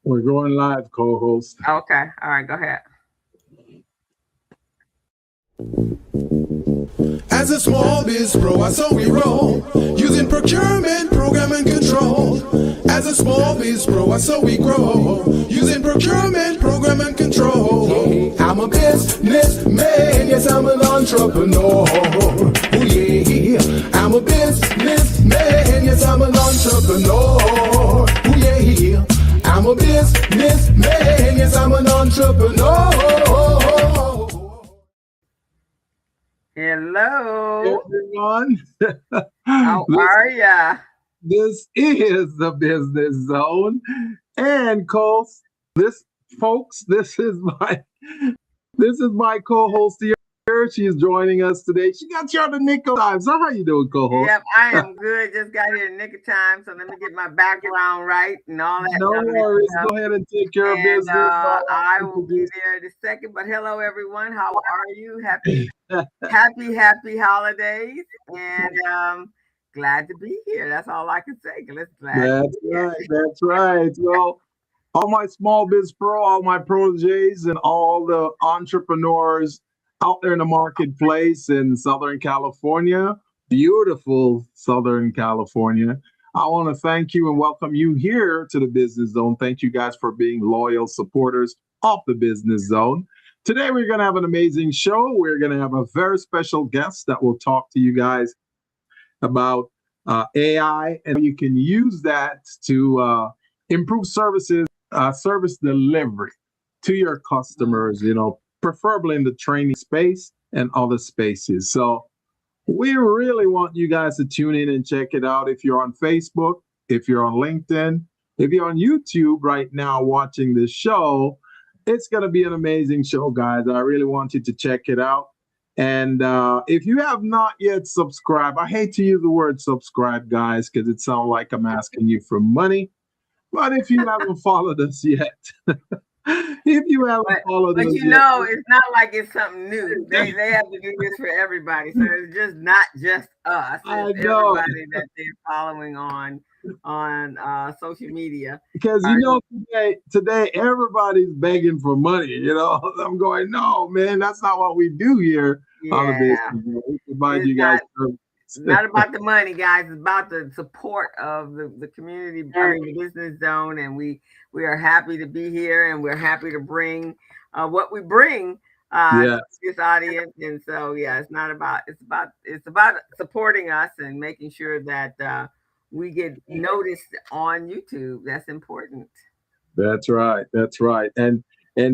We're going live, co-host. Okay. All right. Go ahead. As a small biz pro, I saw we roll, using procurement, program and control. As a small biz pro, I saw we grow, using procurement, program and control. I'm a businessman, yes, I'm an entrepreneur. Oh yeah, I'm a businessman, yes, I'm an entrepreneur. Oh yeah, I'm a businessman, yes, I'm an entrepreneur. Hello. Everyone. How are ya? This is the Business Zone. And this is my co-host here. She's joining us today. She got you on the nick of time. So how you doing, co-host? Yep, I am good. Just got here in the nick of time, so let me get my background right and all that. No worries. Go ahead and take care of business. I will be there in a second. But hello, everyone. How are you? Happy holidays, and glad to be here. That's all I can say. That's right. Well, all my small biz pro, all my proteges, and all the entrepreneurs out there in the marketplace in Southern California, beautiful Southern California. I want to thank you and welcome you here to the Business Zone. Thank you guys for being loyal supporters of the Business Zone. Today, we're going to have an amazing show. We're going to have a very special guest that will talk to you guys about AI, and you can use that to improve service delivery to your customers, preferably in the training space and other spaces. So we really want you guys to tune in and check it out. If you're on Facebook, if you're on LinkedIn, if you're on YouTube right now watching this show, it's going to be an amazing show, guys. I really want you to check it out. And if you have not yet subscribed, I hate to use the word subscribe, guys, because it sounds like I'm asking you for money. But if you haven't followed us yet, but it's not like it's something new. They have to do this for everybody, so it's just not just us. It's everybody that they're following on social media. Because today everybody's begging for money. I'm going, no, man, that's not what we do here on the business. We provide you guys service. It's not about the money, guys. It's about the support of the community, the Business Zone, and we are happy to be here, and we're happy to bring what we bring to this audience. And so, it's about supporting us and making sure that we get noticed on YouTube. That's important. That's right. And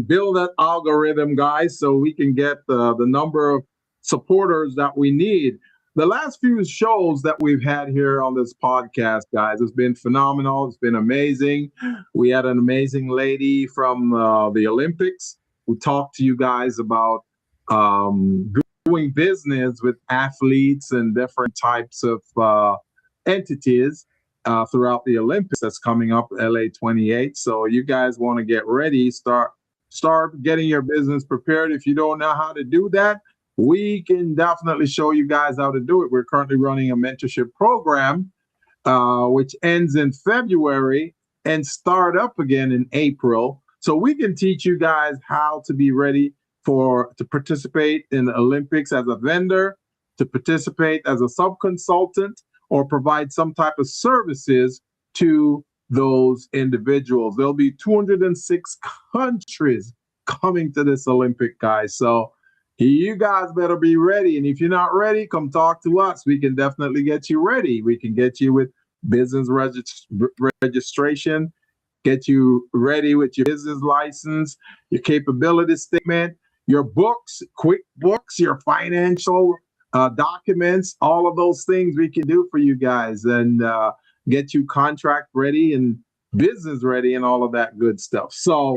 build that algorithm, guys, so we can get the number of supporters that we need. The last few shows that we've had here on this podcast, guys, has been phenomenal. It's been amazing. We had an amazing lady from the Olympics who talked to you guys about doing business with athletes and different types of entities throughout the Olympics that's coming up, LA 28. So you guys want to get ready, start getting your business prepared. If you don't know how to do that, we can definitely show you guys how to do it. We're currently running a mentorship program, which ends in February and start up again in April. So we can teach you guys how to be ready to participate in the Olympics as a vendor, to participate as a sub-consultant, or provide some type of services to those individuals. There'll be 206 countries coming to this Olympic, guys. So you guys better be ready. And if you're not ready, come talk to us. We can definitely get you ready. We can get you with business registration, get you ready with your business license, your capability statement, your books, QuickBooks, your financial documents, all of those things we can do for you guys, and get you contract ready and business ready and all of that good stuff. So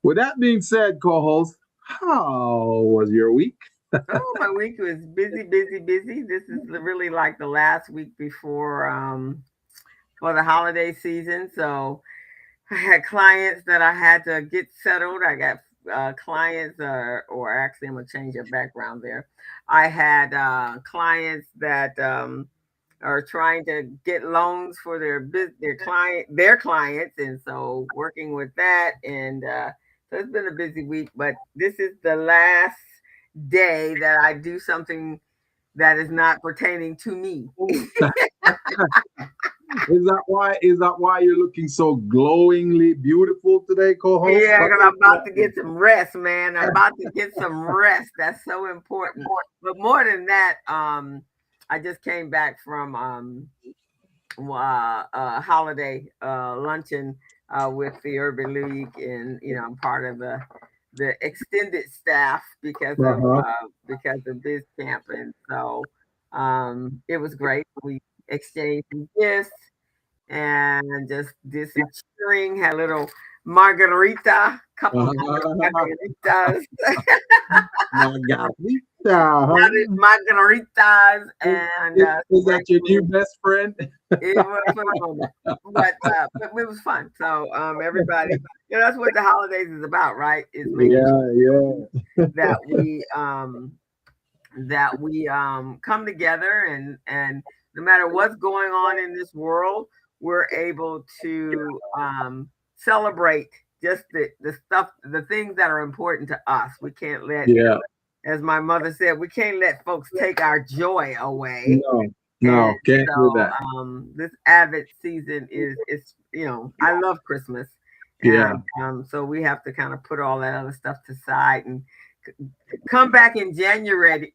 with that being said, co-host, how was your week? My week was busy. This is really like the last week before for the holiday season. So I had clients that I had to get settled. I got clients, or actually, I'm gonna change your background there. I had clients that are trying to get loans for their clients, and so working with that, and so it's been a busy week. But this is the last day that I do something that is not pertaining to me. Is that why you're looking so glowingly beautiful today, co-host? Yeah, because I'm about to get some rest, man. I'm about to get some rest. That's so important. But more than that, I just came back from holiday luncheon with the Urban League, and I'm part of the extended staff Uh-huh. because of this camp, and so it was great. We exchanged some gifts and just did some cheering. Had a little margarita, couple of margaritas. Margarita, huh? Now there's margaritas, and Is that your new best friend? it was for the moment, but it was fun. So everybody, that's what the holidays is about, right? Is making Yeah, sure yeah. that we come together, and no matter what's going on in this world, we're able to celebrate just the stuff, the things that are important to us. We can't let, Yeah. as my mother said, we can't let folks take our joy away. No, And no, can't do so that. this Advent season is I love Christmas, Yeah. and so we have to kind of put all that other stuff to side and come back in January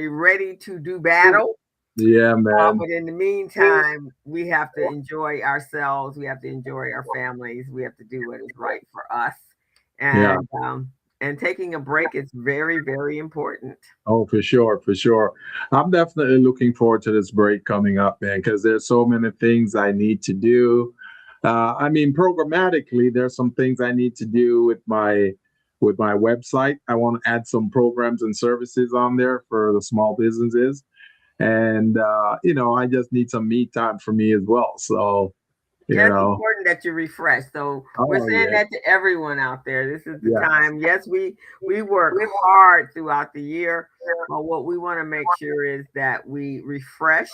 ready to do battle. Yeah, man. But in the meantime, we have to enjoy ourselves. We have to enjoy our families. We have to do what is right for us, Yeah. and taking a break is very, very important. Oh, for sure, for sure. I'm definitely looking forward to this break coming up, man, because there's so many things I need to do. I mean, programmatically, there's some things I need to do with my website. I want to add some programs and services on there for the small businesses, and I just need some me time for me as well. So, you Yeah, it's know, important that you refresh. So we're oh saying yeah, that to everyone out there. This is the yeah, time. Yes, we work hard throughout the year, but what we want to make sure is that we refresh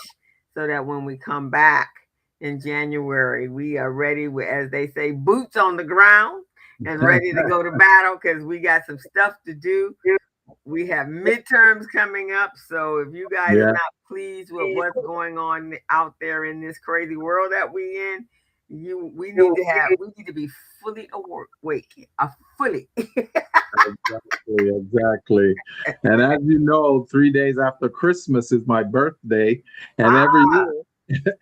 so that when we come back in January, we are ready with, as they say, boots on the ground and ready to go to battle because we got some stuff to do. We have midterms coming up. So if you guys are yeah. not pleased with what's going on out there in this crazy world that we in, we need to be fully awake, fully. Exactly, exactly. And as you know, 3 days after Christmas is my birthday, and Ah,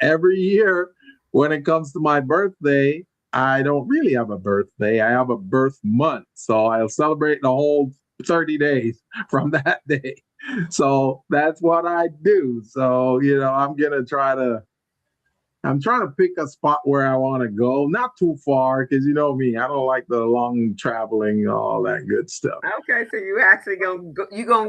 every year when it comes to my birthday, I don't really have a birthday. I have a birth month, so I'll celebrate the whole 30 days from that day. So that's what I do. So I'm trying to pick a spot where I want to go, not too far, because you know me, I don't like the long traveling, all that good stuff. okay. So you actually gonna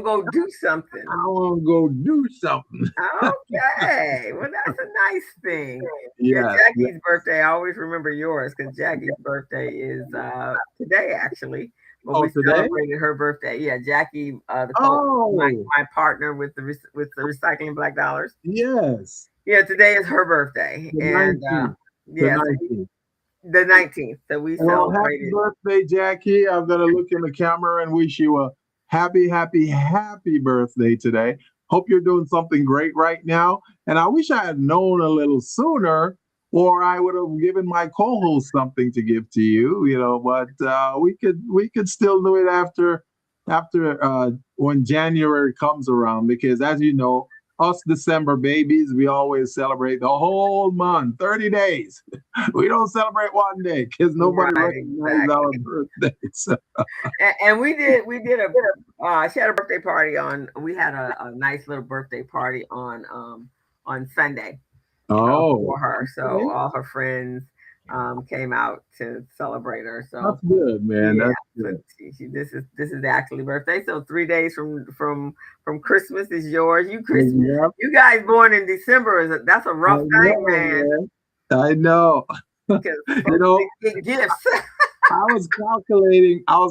go do something. I want to go do something. Okay. Well, that's a nice thing. Yeah, Yes. Jackie's birthday. I always remember yours because Jackie's birthday is today actually. But Oh, we today? celebrated her birthday. Yeah, Jackie, Oh, my partner with with the recycling black dollars. yes. Yeah, today is her birthday, The and 19th. The yeah, so 19th. the 19th. So we Well, happy celebrated. birthday, Jackie. I'm going to look in the camera and wish you a happy, happy, happy birthday today. Hope you're doing something great right now. And I wish I had known a little sooner, or I would have given my co-host something to give to you, but we could still do it after when January comes around, because as you know, us December babies, we always celebrate the whole month, 30 days. We don't celebrate one day because nobody Right, recognizes exactly. our birthdays. And we did a she had a birthday party on. We had a nice little birthday party on Sunday Oh, for her. So okay. all her friends came out to celebrate her. That's So good, man. yeah, That's so good. this is actually birthday. So 3 days from Christmas is yours. Yep, You guys born in December that's a I rough thing, know, man. man. I know. Because You folks know, get gifts. I was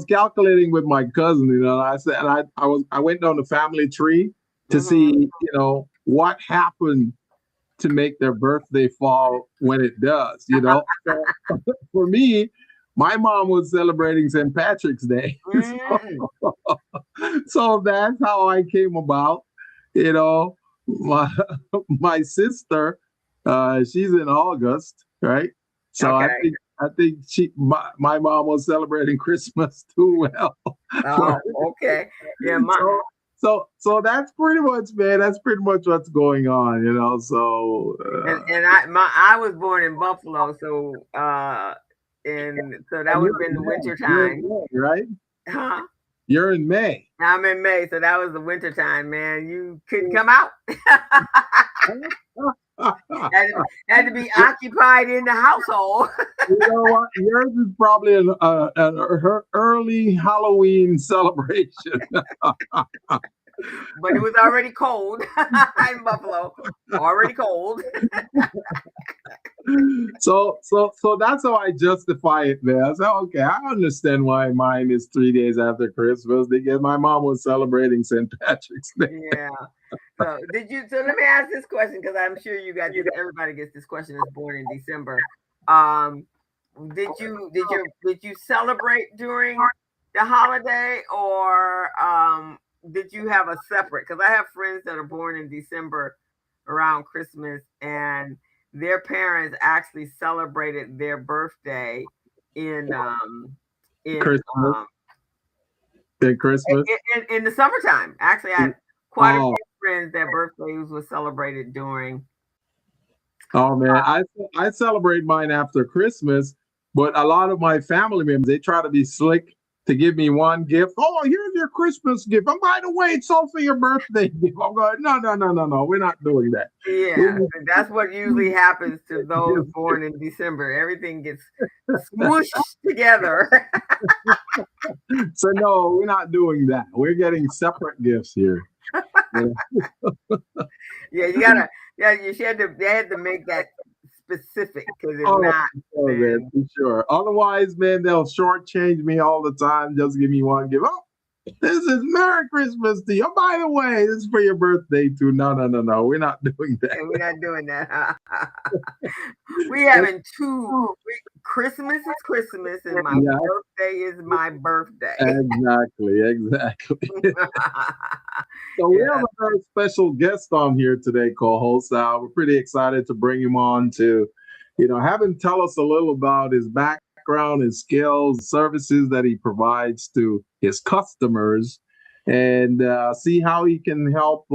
calculating with my cousin, and I said, and I went down the family tree to see, Hmm. what happened to make their birthday fall when it does, you know. So for me, my mom was celebrating St. Patrick's Day. Mm. So that's how I came about. You know, my my sister, she's in August, right? So Okay. I think my mom was celebrating Christmas too. Well, Oh, okay. Yeah, so so that's pretty much, man. That's pretty much what's going on, you know. So I was born in Buffalo, so and so that and would you're have been in the May. winter You're in time. May, right? Huh? You're in May. I'm in May, so that was the winter time, man. You couldn't come out. Had to be occupied in the household. You know what? Yours is probably her early Halloween celebration. But it was already cold in Buffalo. Already cold. So that's how I justify it, man. I said, okay, I understand why mine is 3 days after Christmas because my mom was celebrating St. Patrick's Day. Yeah. So let me ask this question because I'm sure everybody gets this question that's born in December. Did you celebrate during the holiday or did you have a separate? Because I have friends that are born in December around Christmas and their parents actually celebrated their birthday in Christmas. In Christmas. in the summertime. Actually, I had quite a few friends that birthdays were celebrated during. Oh man, I celebrate mine after Christmas, but a lot of my family members, they try to be slick to give me one gift. Oh, here's your Christmas gift. And by the way, it's also your birthday gift. I'm going, no, we're not doing that. Yeah, that's what usually happens to those born in December. Everything gets smooshed together. So no, we're not doing that. We're getting separate gifts here. Yeah, you gotta. Yeah, they had to make that specific because it's not. Man, for sure. Otherwise, man, they'll shortchange me all the time. Just give me one gift. Oh, this is Merry Christmas to you. Oh, by the way, this is for your birthday too. No. We're not doing that. We're not doing that. We having two. Christmas is Christmas, and my birthday is my birthday. Exactly. So we have a very special guest on here today, co-host. We're pretty excited to bring him on to, have him tell us a little about his background, his skills, services that he provides to his customers, and see how he can help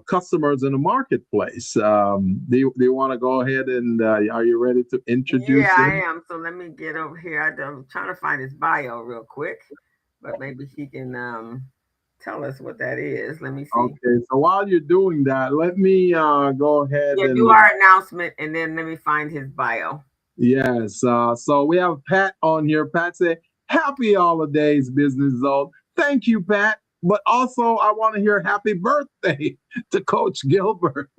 customers in the marketplace. Do you want to go ahead and are you ready to introduce him? I am. So let me get over here. I'm trying to find his bio real quick, but maybe he can tell us what that is. Let me see. Okay, so while you're doing that, let me go ahead and do our announcement, and then let me find his bio. Yes. So we have Pat on here. Pat said, "Happy holidays, Business Zone." Thank you, Pat. But also, I want to hear happy birthday to Coach Gilbert.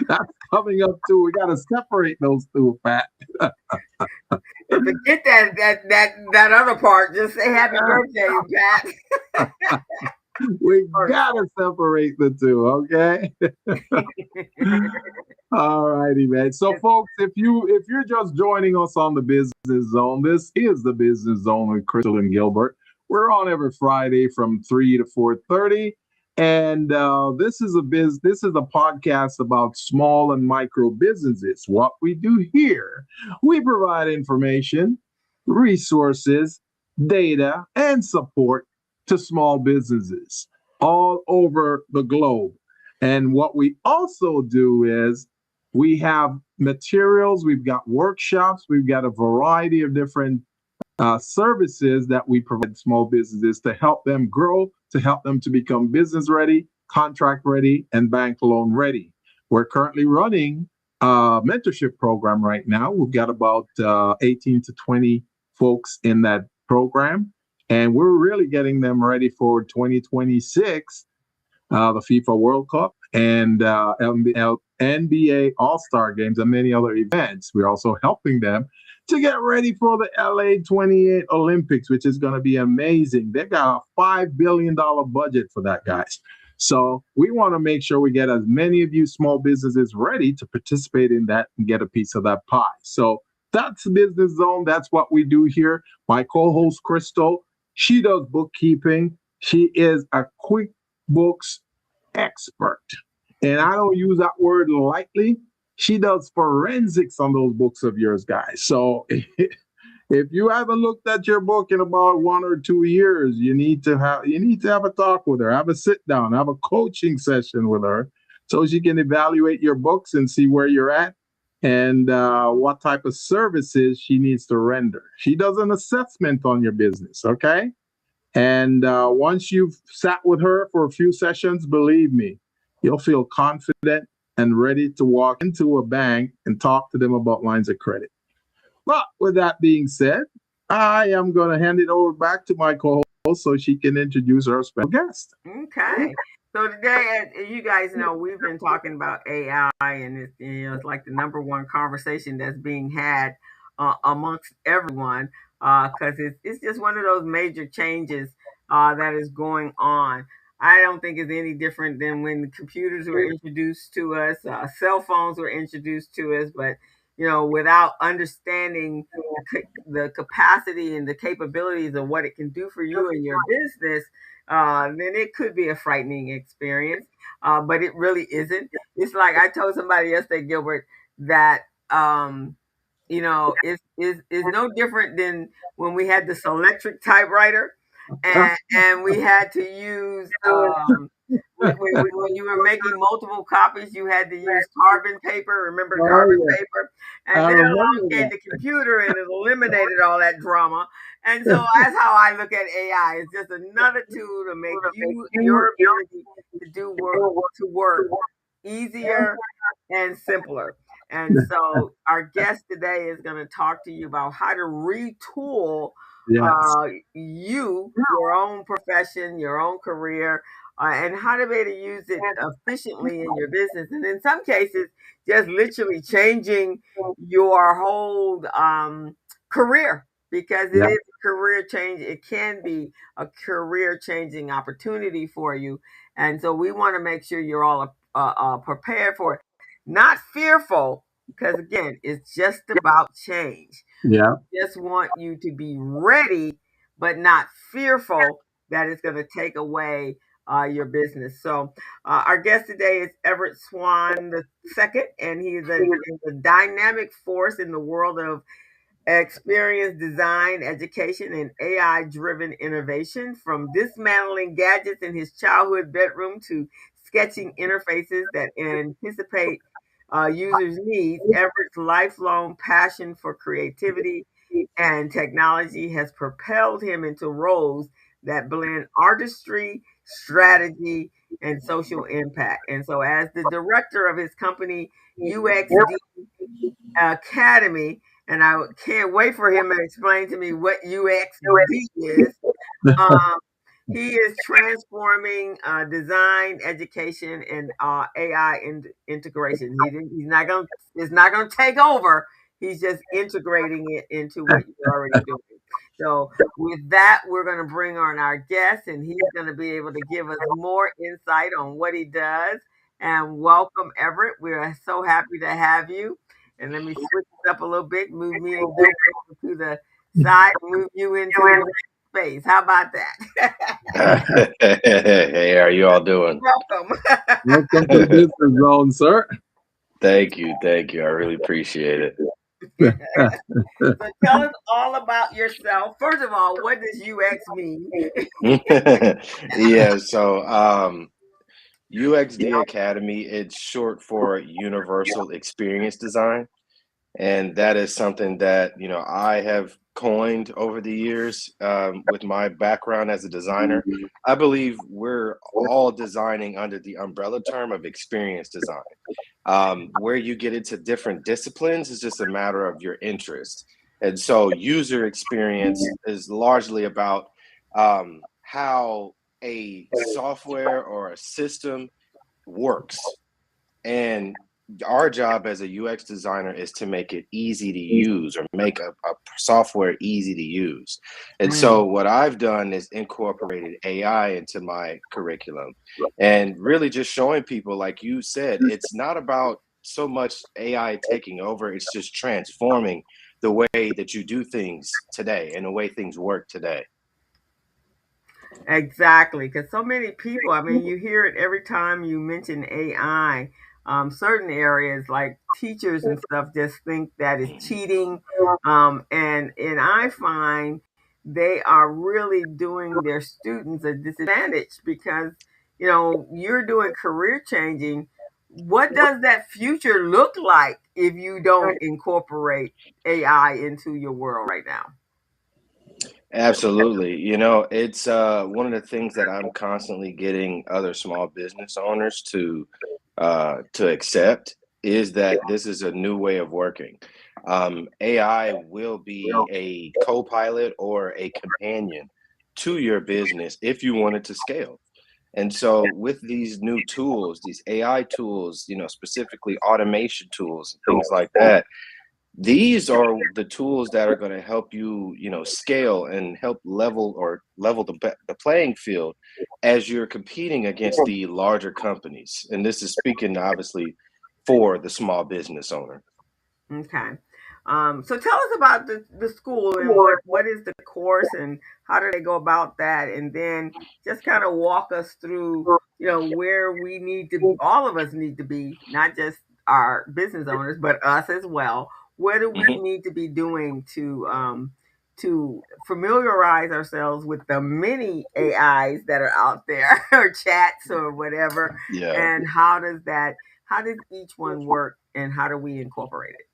That's coming up too. We got to separate those two, Pat. Forget that other part. Just say happy birthday, Pat. We gotta separate the two, okay? All righty, man. So, folks, if you're just joining us on the Business Zone, this is the Business Zone with Crystal and Gilbert. We're on every Friday from 3 to 4:30, and this is a podcast about small and micro businesses. What we do here, we provide information, resources, data, and support to small businesses all over the globe. And what we also do is we have materials, we've got workshops, we've got a variety of different services that we provide small businesses to help them grow, to help them to become business ready, contract ready, and bank loan ready. We're currently running a mentorship program right now. We've got about 18 to 20 folks in that program. And we're really getting them ready for 2026, the FIFA World Cup and NBA All-Star Games and many other events. We're also helping them to get ready for the LA 28 Olympics, which is going to be amazing. They got a $5 billion budget for that, guys. So we want to make sure we get as many of you small businesses ready to participate in that and get a piece of that pie. So that's Business Zone. That's what we do here. My co-host Crystal, she does bookkeeping. She is a QuickBooks expert. And I don't use that word lightly. She does forensics on those books of yours, guys. So if you haven't looked at your book in about 1 or 2 years, you need to have a talk with her, have a sit down, have a coaching session with her, so she can evaluate your books and see where you're at and what type of services she needs to render. She does an assessment on your business, okay? And once you've sat with her for a few sessions, believe me, you'll feel confident and ready to walk into a bank and talk to them about lines of credit. But with that being said, I am going to hand it over back to my co-host so she can introduce our special guest. Okay. So today, as you guys know, we've been talking about AI, and it's like the number one conversation that's being had amongst everyone because it's just one of those major changes that is going on. I don't think it's any different than when the computers were introduced to us, cell phones were introduced to us, but without understanding the capacity and the capabilities of what it can do for you and your business, then it could be a frightening experience. But it really isn't. It's like I told somebody yesterday, Gilbert, that is no different than when we had this electric typewriter, and we had to use when you were making multiple copies, you had to use carbon paper. Remember carbon paper? And then along came the computer, and it eliminated all that drama. And so that's how I look at AI. It's just another tool to make your ability to do work easier and simpler. And so our guest today is going to talk to you about how to retool your own profession, your own career, and how to be able to use it efficiently in your business. And in some cases, just literally changing your whole career, because it is a career change. It can be a career changing opportunity for you. And so we want to make sure you're all prepared for it, not fearful, because again, it's just about change. Yeah. We just want you to be ready, but not fearful that it's going to take away your business. So our guest today is Everett Swain II, and he's a dynamic force in the world of experience design, education, and AI-driven innovation. From dismantling gadgets in his childhood bedroom to sketching interfaces that anticipate users' needs, Everett's lifelong passion for creativity and technology has propelled him into roles that blend artistry, strategy, and social impact. And so, as the director of his company, UXD Academy, and I can't wait for him to explain to me what UXD is. He is transforming design, education, and AI integration. It's not gonna take over. He's just integrating it into what you're already doing. So with that, we're going to bring on our guest, and he's going to be able to give us more insight on what he does. And welcome, Everett. We are so happy to have you. And let me switch this up a little bit, move me and Gilbert to the side, move you into the space. How about that? Hey, how are you all doing? Welcome. Welcome to Business Zone, sir. Thank you. I really appreciate it. So tell us all about yourself. First of all, what does UX mean? Yeah, so UXD Academy, it's short for Universal Experience Design. And that is something that, I have coined over the years with my background as a designer. I believe we're all designing under the umbrella term of experience design. Where you get into different disciplines is just a matter of your interest. And so user experience is largely about how a software or a system works. And our job as a UX designer is to make it easy to use or make a software easy to use. And so what I've done is incorporated AI into my curriculum and really just showing people, like you said, it's not about so much AI taking over, it's just transforming the way that you do things today and the way things work today. Exactly, because so many people, I mean, you hear it every time you mention AI. Certain areas like teachers and stuff just think that is cheating, and I find they are really doing their students a disadvantage because you're doing career changing. What does that future look like if you don't incorporate AI into your world right now? Absolutely. It's one of the things that I'm constantly getting other small business owners to accept is that this is a new way of working. AI will be a co-pilot or a companion to your business if you want it to scale. And so with these new tools, these AI tools, specifically automation tools and things like that, these are the tools that are going to help you, scale and help level the playing field as you're competing against the larger companies. And this is speaking obviously for the small business owner. Okay. So tell us about the school and what is the course and how do they go about that? And then just kind of walk us through, where we need to, all of us need to be, not just our business owners, but us as well. What do we Mhm. need to be doing to familiarize ourselves with the many AIs that are out there or chats or whatever? Yeah. And how does each one work and how do we incorporate it?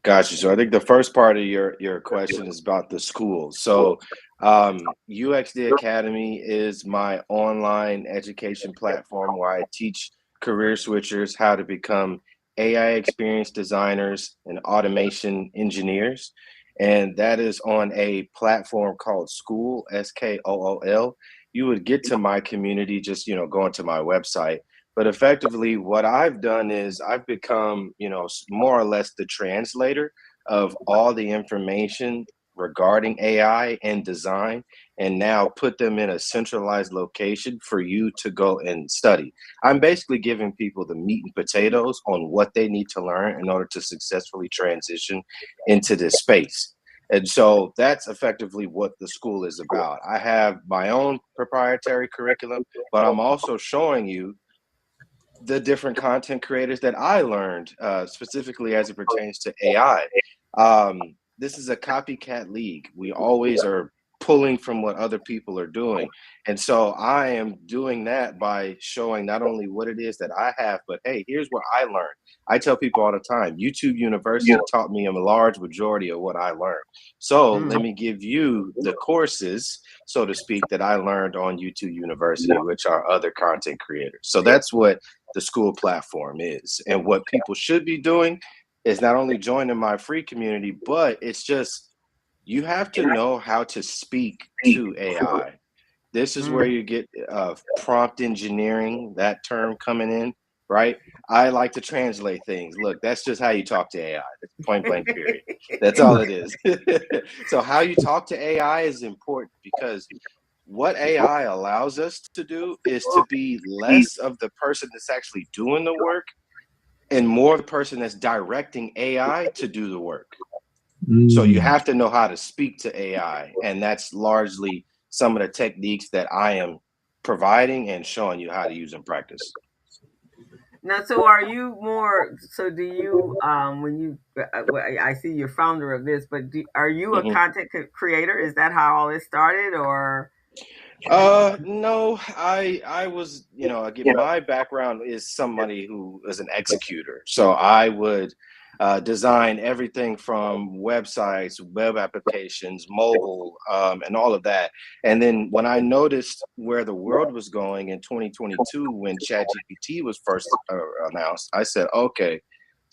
Gotcha. So I think the first part of your question is about the school. So UXD Academy is my online education platform where I teach career switchers how to become AI experience designers and automation engineers. And that is on a platform called School, SKOOL. You would get to my community just, going to my website. But effectively, what I've done is I've become, more or less the translator of all the information regarding AI and design, and now put them in a centralized location for you to go and study. I'm basically giving people the meat and potatoes on what they need to learn in order to successfully transition into this space. And so that's effectively what the school is about. I have my own proprietary curriculum, but I'm also showing you the different content creators that I learned, specifically as it pertains to AI. This is a copycat league. We always are pulling from what other people are doing. And so I am doing that by showing not only what it is that I have, but hey, here's what I learned. I tell people all the time, YouTube University taught me a large majority of what I learned. So let me give you the courses, so to speak, that I learned on YouTube University, which are other content creators. So that's what the school platform is. And what people should be doing is not only joining my free community, but it's just you have to know how to speak to AI. This is where Mm. you get prompt engineering, that term coming in, right? I like to translate things. Look, that's just how you talk to AI. It's point blank, period. That's all it is. So, how you talk to AI is important because what AI allows us to do is to be less of the person that's actually doing the work and more of the person that's directing AI to do the work. So you Mm. have to know how to speak to AI. And that's largely some of the techniques that I am providing and showing you how to use in practice. Now, so are you more? So do you? When you, well, I see you're founder of this, but are you a Mhm. content creator? Is that how all this started, or? No, I was, again, my background is somebody who is an executor. So I would design everything from websites, web applications, mobile, and all of that. And then when I noticed where the world was going in 2022, when ChatGPT was first announced, I said, okay,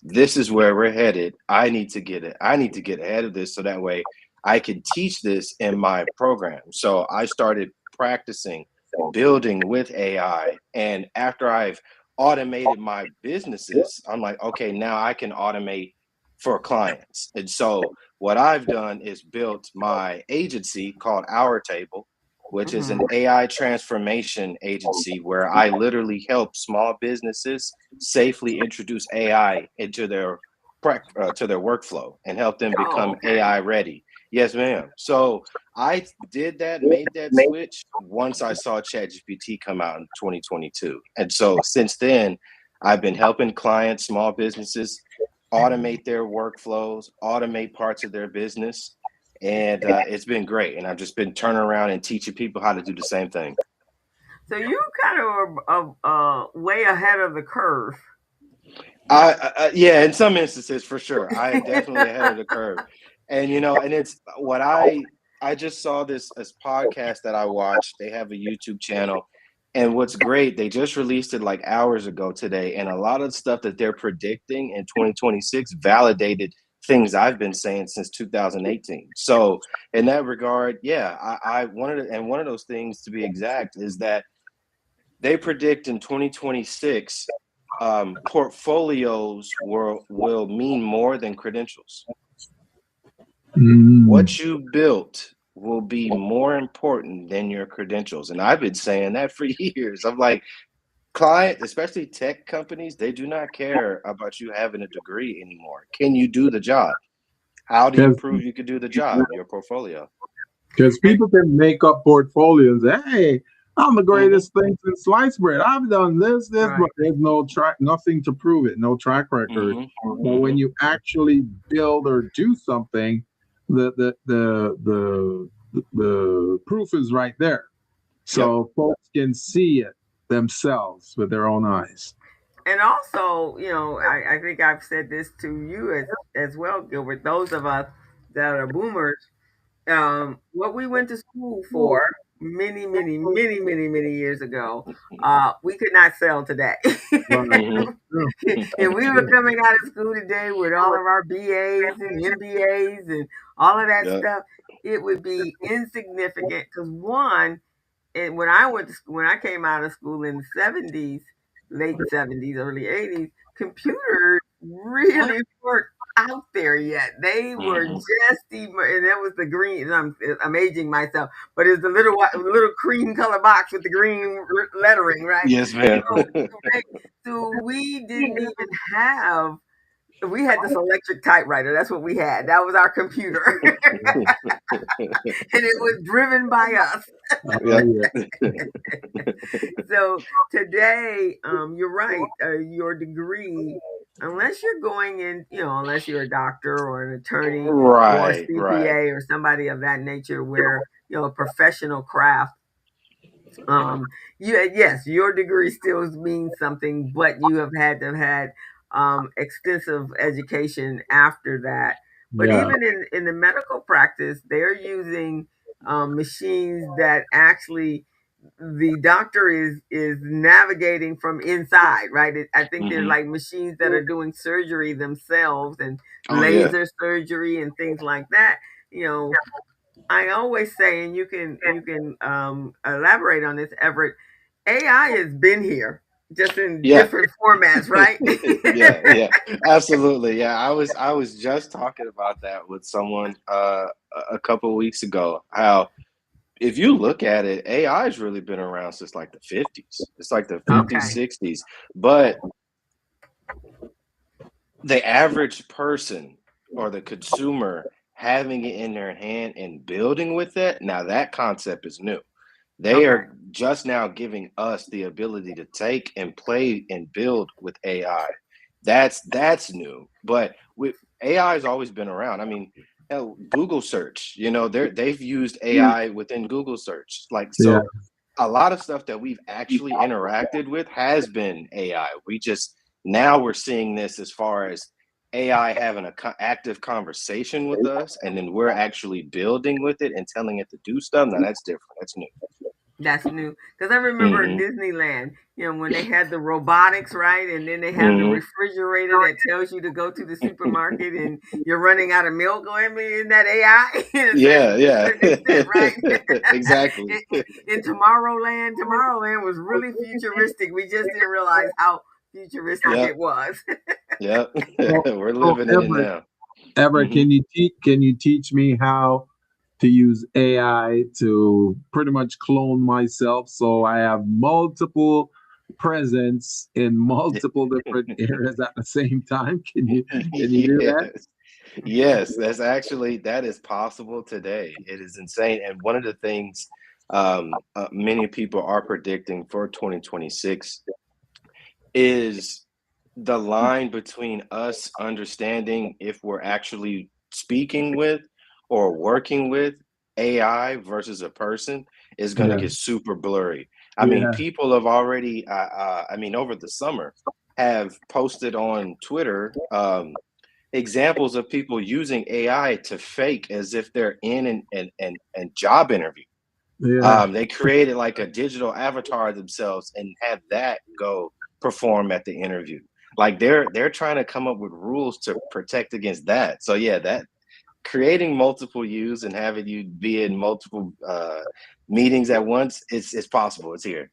this is where we're headed. I need to get it. I need to get ahead of this so that way I can teach this in my program. So I started practicing building with AI. And after I've automated my businesses, I'm like, okay, now I can automate for clients. And so what I've done is built my agency called Our Table, which is an AI transformation agency where I literally help small businesses safely introduce AI into their to their workflow and help them become AI ready. Yes, ma'am. So I did that, made that switch once I saw ChatGPT come out in 2022. And so since then, I've been helping clients, small businesses, automate their workflows, automate parts of their business. And it's been great. And I've just been turning around and teaching people how to do the same thing. So you kind of are way ahead of the curve. Yeah, in some instances, for sure. I am definitely ahead of the curve. And, you know, and it's what I just saw this podcast that I watched. They have a YouTube channel. And what's great, they just released it like hours ago today. And a lot of the stuff that they're predicting in 2026 validated things I've been saying since 2018. So in that regard, yeah, I wanted to, and one of those things to be exact is that they predict in 2026 portfolios will mean more than credentials. What you built will be more important than your credentials. And I've been saying that for years. I'm like, client, especially tech companies, they do not care about you having a degree anymore. Can you do the job? How do you prove you could do the job? Your portfolio. Because people can make up portfolios. Hey, I'm the greatest thing since sliced bread. I've done this, Right. but there's nothing to prove it, no track record. But when you actually build or do something, the proof is right there. So folks can see it themselves with their own eyes. And also, you know, I think I've said this to you as well, Gilbert. Those of us that are boomers, what we went to school for many years ago, we could not sell today. If we were coming out of school today with all of our BAs and MBAs and all of that stuff, it would be insignificant. Because when I came out of school in the 70s, late 70s, early 80s, computers really weren't out there yet. They were just even, and that was the green. I'm aging myself, but it's the little cream color box with the green lettering, right? Yes, ma'am. So we didn't even have. We had this electric typewriter. That's what we had. That was our computer, and it was driven by us. So today, you're right. Your degree, unless you're going in, you know, unless you're a doctor or an attorney or a CPA or somebody of that nature, where you know a professional craft. Yes, your degree still means something, but you have had to have had extensive education after that. But even in the medical practice, they're using machines that actually the doctor is navigating from inside, right? I think they're like machines that are doing surgery themselves and laser surgery and things like that. You know, I always say, and you can elaborate on this, Everett. AI has been here, just in different formats, right? yeah, absolutely. Yeah, I was just talking about that with someone a couple of weeks ago. How if you look at it, AI has really been around since like the 50s. It's like the 50s, 60s. But the average person or the consumer having it in their hand and building with it, now that concept is new. They are just now giving us the ability to take and play and build with AI. That's new. But with AI has always been around. I mean, hell, Google search, you know, they've used AI within Google search. Like, so a lot of stuff that we've actually interacted with has been AI. Now we're seeing this as far as AI having an active conversation with us, and then we're actually building with it and telling it to do stuff. Now that's different. That's new. That's new. Because I remember in Disneyland, you know, when they had the robotics, right? And then they had the refrigerator that tells you to go to the supermarket and you're running out of milk. I mean, isn't that AI? Right? Exactly. In Tomorrowland was really futuristic. We just didn't realize how futuristic Yep. it was. Yep. So, We're so living in it now. Everett, Mhm. can you teach me how to use AI to pretty much clone myself so I have multiple presence in multiple different areas at the same time? Can you do that? Yes. Yes, that is possible today. It is insane. And one of the things many people are predicting for 2026 is the line between us understanding if we're actually speaking with or working with AI versus a person is going to Yeah, get super blurry. I mean, yeah, people have already, I mean, over the summer, have posted on Twitter examples of people using AI to fake as if they're in an job interview. yeah. They created like a digital avatar of themselves and have that go perform at the interview. Like they're trying to come up with rules to protect against that. So yeah, that creating multiple yous and having you be in multiple meetings at once, it's possible. It's here.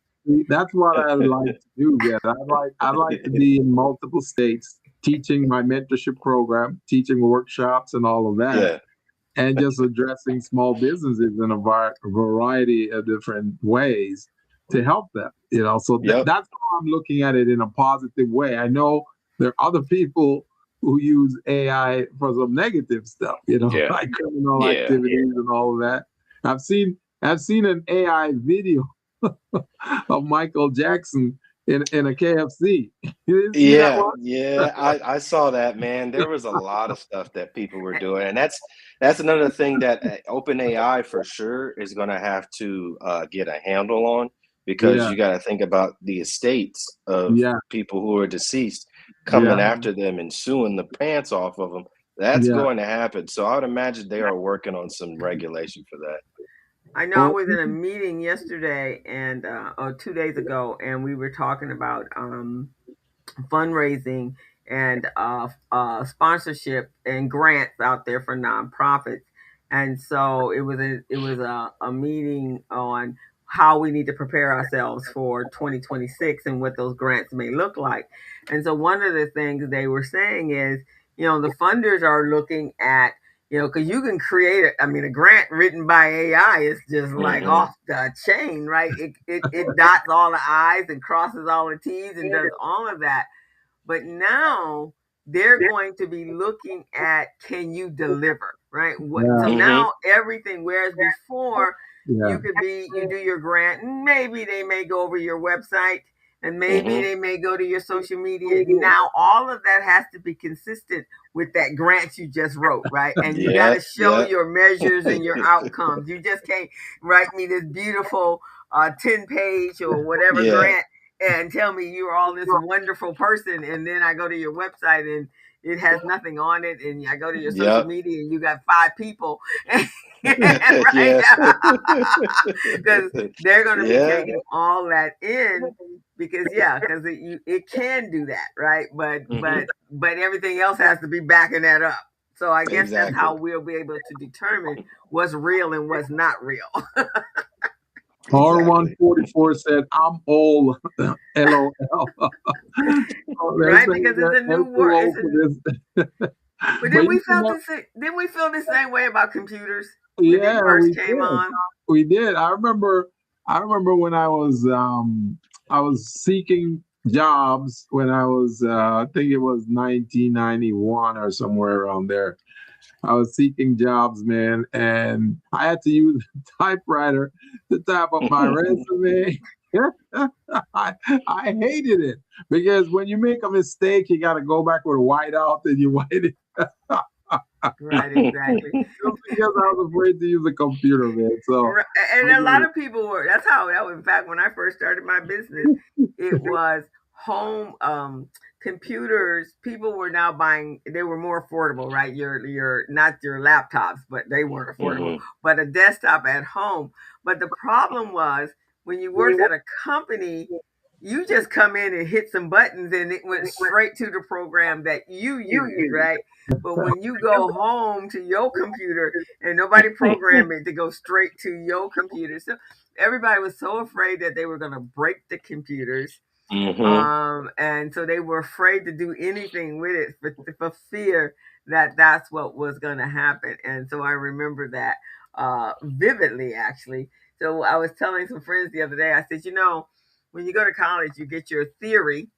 That's what I would like to do. Yeah, I'd like to be in multiple states, teaching my mentorship program, teaching workshops, and all of that, Yeah. and just addressing small businesses in a variety of different ways to help them. So Yep. that's how I'm looking at it in a positive way. I know there are other people who use AI for some negative stuff, Yeah. like criminal Yeah. activities and all of that. I've seen an AI video of Michael Jackson in a KFC. You didn't see that Yeah, one? yeah, I saw that, man. There was a lot of stuff that people were doing, and that's another thing that OpenAI for sure is going to have to get a handle on because Yeah, you got to think about the estates of yeah, people who are deceased coming yeah, after them and suing the pants off of them. That's yeah. going to happen. So I would imagine they are working on some regulation for that. I know I Well, was in a meeting yesterday and or 2 days ago, and we were talking about fundraising and sponsorship and grants out there for nonprofits. And so it was a meeting on how we need to prepare ourselves for 2026 and what those grants may look like. And so one of the things they were saying is, the funders are looking at, because you can create a grant written by AI is just like Hmm. off the chain, right? It dots all the I's and crosses all the T's and does all of that. But now they're going to be looking at, can you deliver, right? So yeah, Hmm. now everything, whereas before yeah, you do your grant, and maybe they may go over your website and maybe Hmm. they may go to your social media. Now all of that has to be consistent with that grant you just wrote, right? And you got Yeah, to show yeah, your measures and your outcomes. You just can't write me this beautiful 10-page or whatever yeah, grant and tell me you're all this wonderful person, and then I go to your website and it has nothing on it, and I go to your social yep, media and you got 5 people, right? yeah. Because they're going to be Yeah, taking all that in, because it can do that, right? But hmm, everything else has to be backing that up. So I guess that's how exactly, we'll be able to determine what's real and what's not real. exactly. R144 said, I'm old. LOL. Oh, they're Right, saying because it's that a they're new too world. old for this. But But then we you felt the same. Then we feel the same way about computers when they yeah, first we came did. on. We did. I remember when I was seeking jobs when I was I think it was 1991 or somewhere around there. I was seeking jobs, man, and I had to use a typewriter to type up my resume. I, I hated it because when you make a mistake, you got to go back with a whiteout and you white it. Right, exactly. Just because I was afraid to use a computer, man. So Right. And a lot of people were. That's how that was. In fact, when I first started my business, it was home computers. People were now buying. They were more affordable, right? Your not your laptops, but they weren't affordable. Hmm. But a desktop at home. But the problem was when you worked at a company, you just come in and hit some buttons and it went straight to the program that you use, right? But when you go home to your computer and nobody programmed it to go straight to your computer. So everybody was so afraid that they were going to break the computers. And so they were afraid to do anything with it for fear that that's what was going to happen. And so I remember that vividly, actually. So I was telling some friends the other day, I said, when you go to college, you get your theory,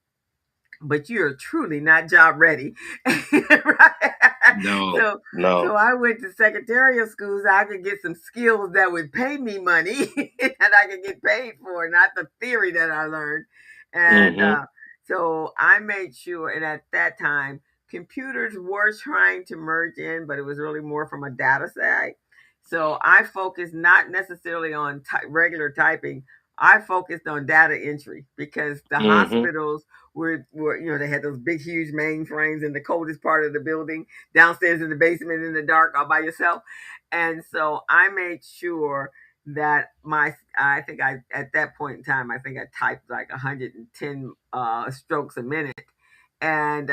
but you're truly not job ready. Right? No. So I went to secretarial schools. I could get some skills that would pay me money that I could get paid for, not the theory that I learned. And so I made sure, and at that time, computers were trying to merge in, but it was really more from a data side. So I focused not necessarily on regular typing. I focused on data entry because the hospitals were they had those big, huge mainframes in the coldest part of the building, downstairs in the basement in the dark all by yourself. And so I made sure that I think at that point in time, I think I typed like 110 strokes a minute. And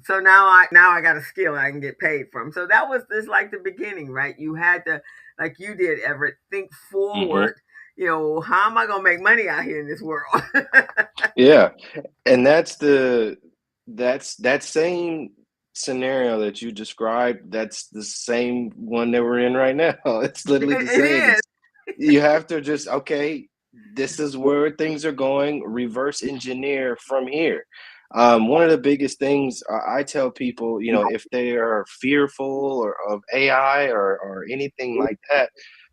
so now I got a skill I can get paid from. So that was just like the beginning, right? You had to, like you did, Everett, think forward. How am I going to make money out here in this world? Yeah. And that's that same scenario that you described. That's the same one that we're in right now. It's literally the same. You have to just, okay, this is where things are going, reverse engineer from here. One of the biggest things I tell people, if they are fearful of AI or anything like that,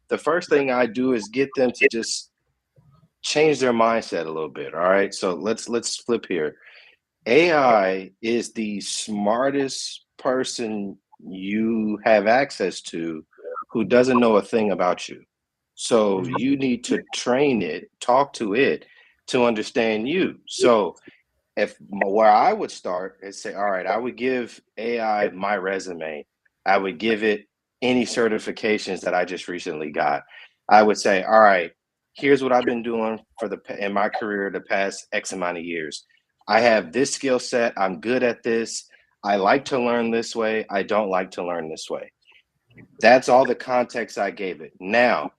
the first thing I do is get them to just change their mindset a little bit. All right. So let's flip here. AI is the smartest person you have access to who doesn't know a thing about you. So you need to train it, talk to it to understand you. So where I would start is say, all right, I would give AI my resume. I would give it any certifications that I just recently got. I would say, all right, here's what I've been doing in my career the past X amount of years. I have this skill set. I'm good at this. I like to learn this way. I don't like to learn this way. That's all the context I gave it. Now,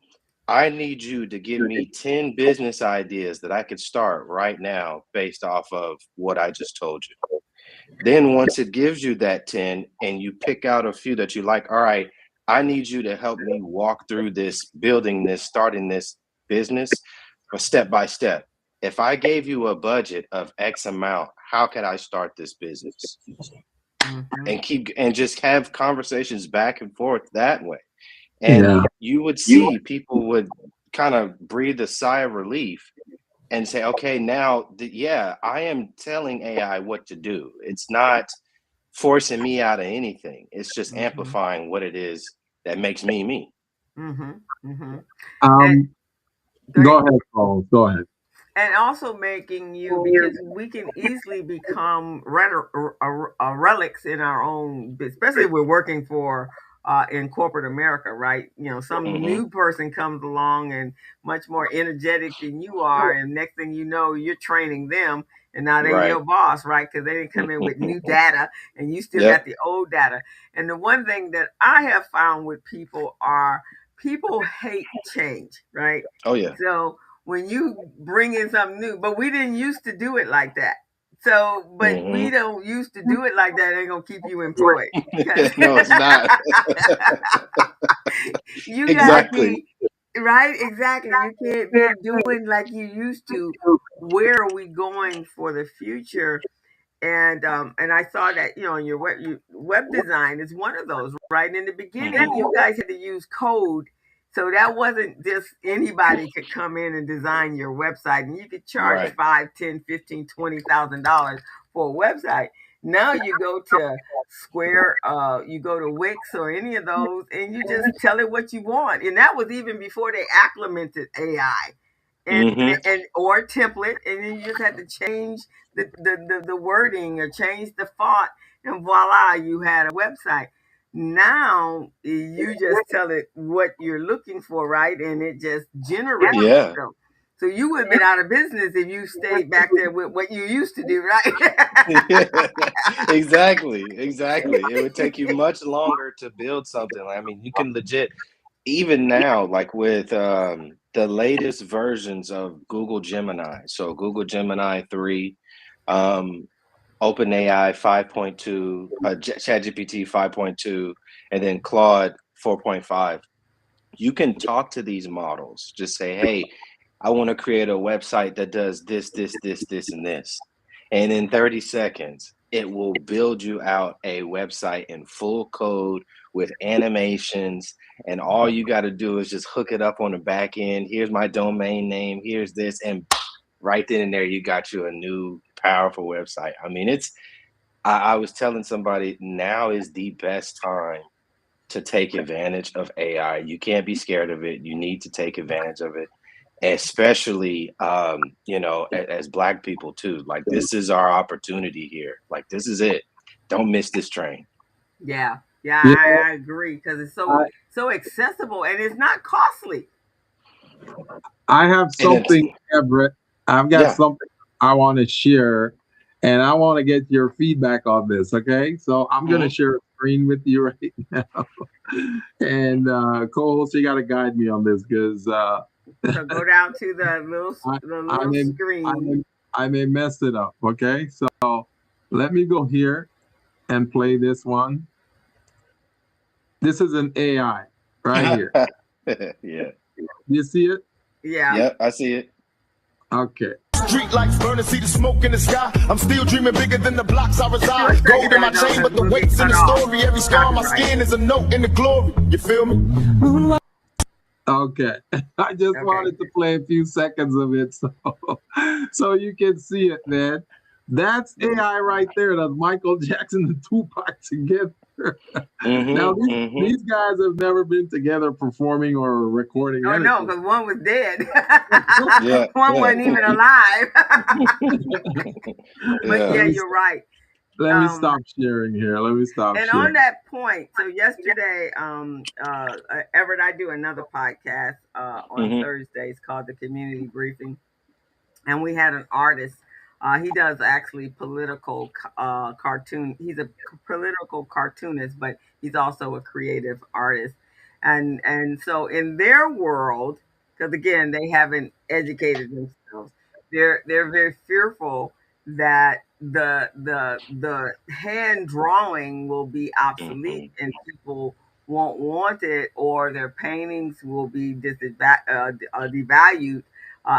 I need you to give me 10 business ideas that I could start right now based off of what I just told you. Then once it gives you that 10 and you pick out a few that you like, all right, I need you to help me walk through this, building this, starting this business, step by step. If I gave you a budget of X amount, how can I start this business? And just have conversations back and forth that way. And you would see people would kind of breathe a sigh of relief and say, okay, now, I am telling AI what to do. It's not forcing me out of anything. It's just amplifying what it is that makes me me. Go ahead, Paul. Go ahead. And also making you, because we can easily become relics in our own, especially if we're working for in corporate America, right? Some new person comes along and much more energetic than you are, and next thing you know, you're training them, and now they're your boss, right? Because they didn't come in with new data, and you still got the old data. And the one thing that I have found with people hate change, right? Oh yeah. So when you bring in something new, but we didn't used to do it like that. So, but we don't used to do it like that. Ain't gonna keep you employed. No, it's not. You gotta be right. Exactly. You can't be doing like you used to. Where are we going for the future? And I saw that on your web design is one of those, right? In the beginning, you guys had to use code. So that wasn't just anybody could come in and design your website, and you could charge $5, $10, $15, $20,000 for a website. Now you go to Square, you go to Wix or any of those, and you just tell it what you want. And that was even before they acclimated AI and or template, and then you just had to change the wording or change the font, and voila, you had a website. Now you just tell it what you're looking for, right? And it just generates stuff. So you would have been out of business if you stayed back there with what you used to do, right? Exactly. It would take you much longer to build something. I mean, you can legit even now, like with the latest versions of Google Gemini, so Google Gemini 3, OpenAI 5.2, ChatGPT 5.2, and then Claude 4.5, you can talk to these models. Just say, hey, I want to create a website that does this, and this. And in 30 seconds, it will build you out a website in full code with animations. And all you got to do is just hook it up on the back end. Here's my domain name. Here's this. And right then and there, you got you a new powerful website. I mean, I was telling somebody, now is the best time to take advantage of AI. You can't be scared of it. You need to take advantage of it, especially as Black people too. Like, this is our opportunity here. Like, this is it. Don't miss this train. Yeah, Yeah. I agree, because it's so accessible and it's not costly. I have something, Everett. I've got something I want to share, and I want to get your feedback on this. Okay, so I'm going to share a screen with you right now, and co-host, you got to guide me on this because so go down to the little screen. I may mess it up. Okay, so let me go here and play this one. This is an AI right here. Yeah. You see it? Yeah. Yep, I see it. Okay. Street lights burning, see the smoke in the sky. I'm still dreaming bigger than the blocks I reside. Gold in my chain, but the weight's in the story. Every scar on my skin is a note in the glory. You feel me? Okay. I just wanted to play a few seconds of it so you can see it, man. That's AI right there. That's Michael Jackson and Tupac together. Now, these guys have never been together performing or recording. Oh, no, because one was dead. Yeah, one wasn't even alive. But Yeah. you're right. Let me stop sharing here. Let me stop And sharing. on that point, so yesterday, Everett, I do another podcast on Thursdays called the Community Briefing, and we had an artist. He does actually political cartoon. He's a political cartoonist, but he's also a creative artist. And so in their world, because again they haven't educated themselves, they're very fearful that the hand drawing will be obsolete and people won't want it, or their paintings will be devalued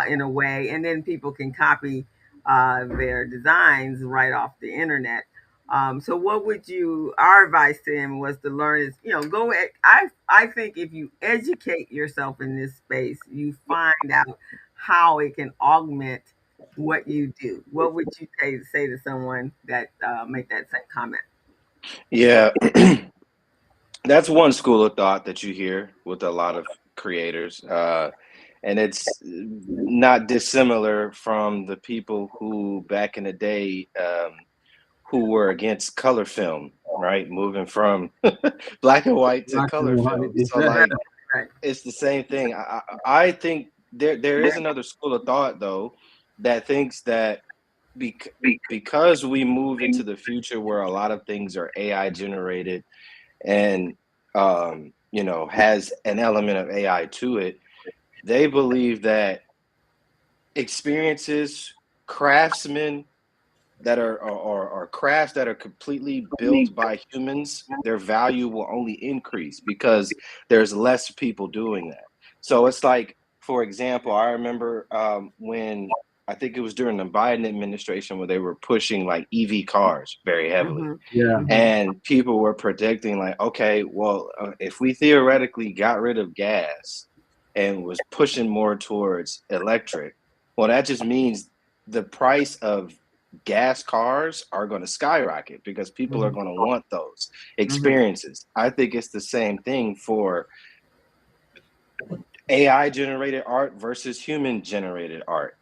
in a way, and then people can copy their designs right off the internet. So what would you, our advice to him was to learn is, go at, I think if you educate yourself in this space, you find out how it can augment what you do. What would you say to someone that make that same comment? Yeah. That's one school of thought that you hear with a lot of creators. And it's not dissimilar from the people who back in the day who were against color film, right? Moving from black and white to color film. So like, it's the same thing. I think there is another school of thought though that thinks that because we move into the future where a lot of things are AI generated and has an element of AI to it, they believe that experiences, craftsmen that are crafts that are completely built by humans, their value will only increase because there's less people doing that. So it's like, for example, I remember when I think it was during the Biden administration where they were pushing like EV cars very heavily. And people were predicting like, okay, well, if we theoretically got rid of gas and was pushing more towards electric, well, that just means the price of gas cars are going to skyrocket because people are going to want those experiences. I think it's the same thing for AI generated art versus human generated art.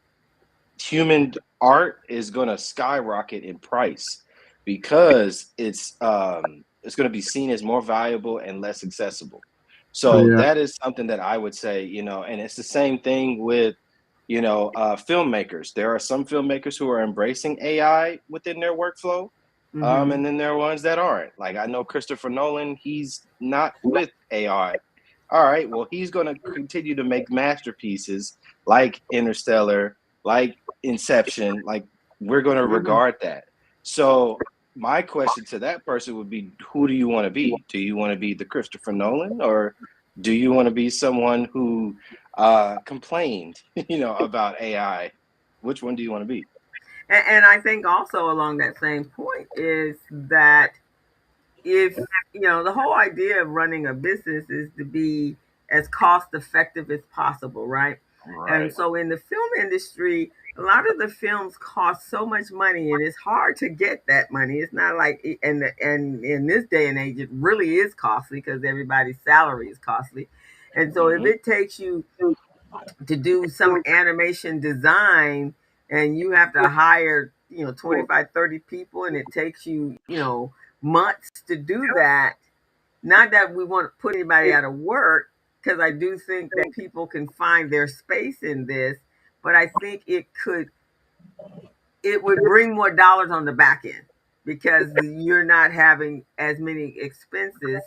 Human art is going to skyrocket in price because it's going to be seen as more valuable and less accessible. So that is something that I would say, and it's the same thing with filmmakers. There are some filmmakers who are embracing AI within their workflow, and then there are ones that aren't. Like, I know Christopher Nolan, he's not with AI all right, well, he's going to continue to make masterpieces like Interstellar, like Inception, like we're going to regard that. So my question to that person would be, who do you want to be? Do you want to be the Christopher Nolan, or do you want to be someone who complained, about AI? Which one do you want to be? And I think also along that same point is that if the whole idea of running a business is to be as cost effective as possible, right? And Right. so in the film industry, a lot of the films cost so much money, and it's hard to get that money. It's not like, and in this day and age, it really is costly because everybody's salary is costly. And so if Mm-hmm. it takes you to do some animation design and you have to hire 25, 30 people, and it takes you months to do that. Not that we want to put anybody out of work, because I do think that people can find their space in this, but I think it would bring more dollars on the back end because you're not having as many expenses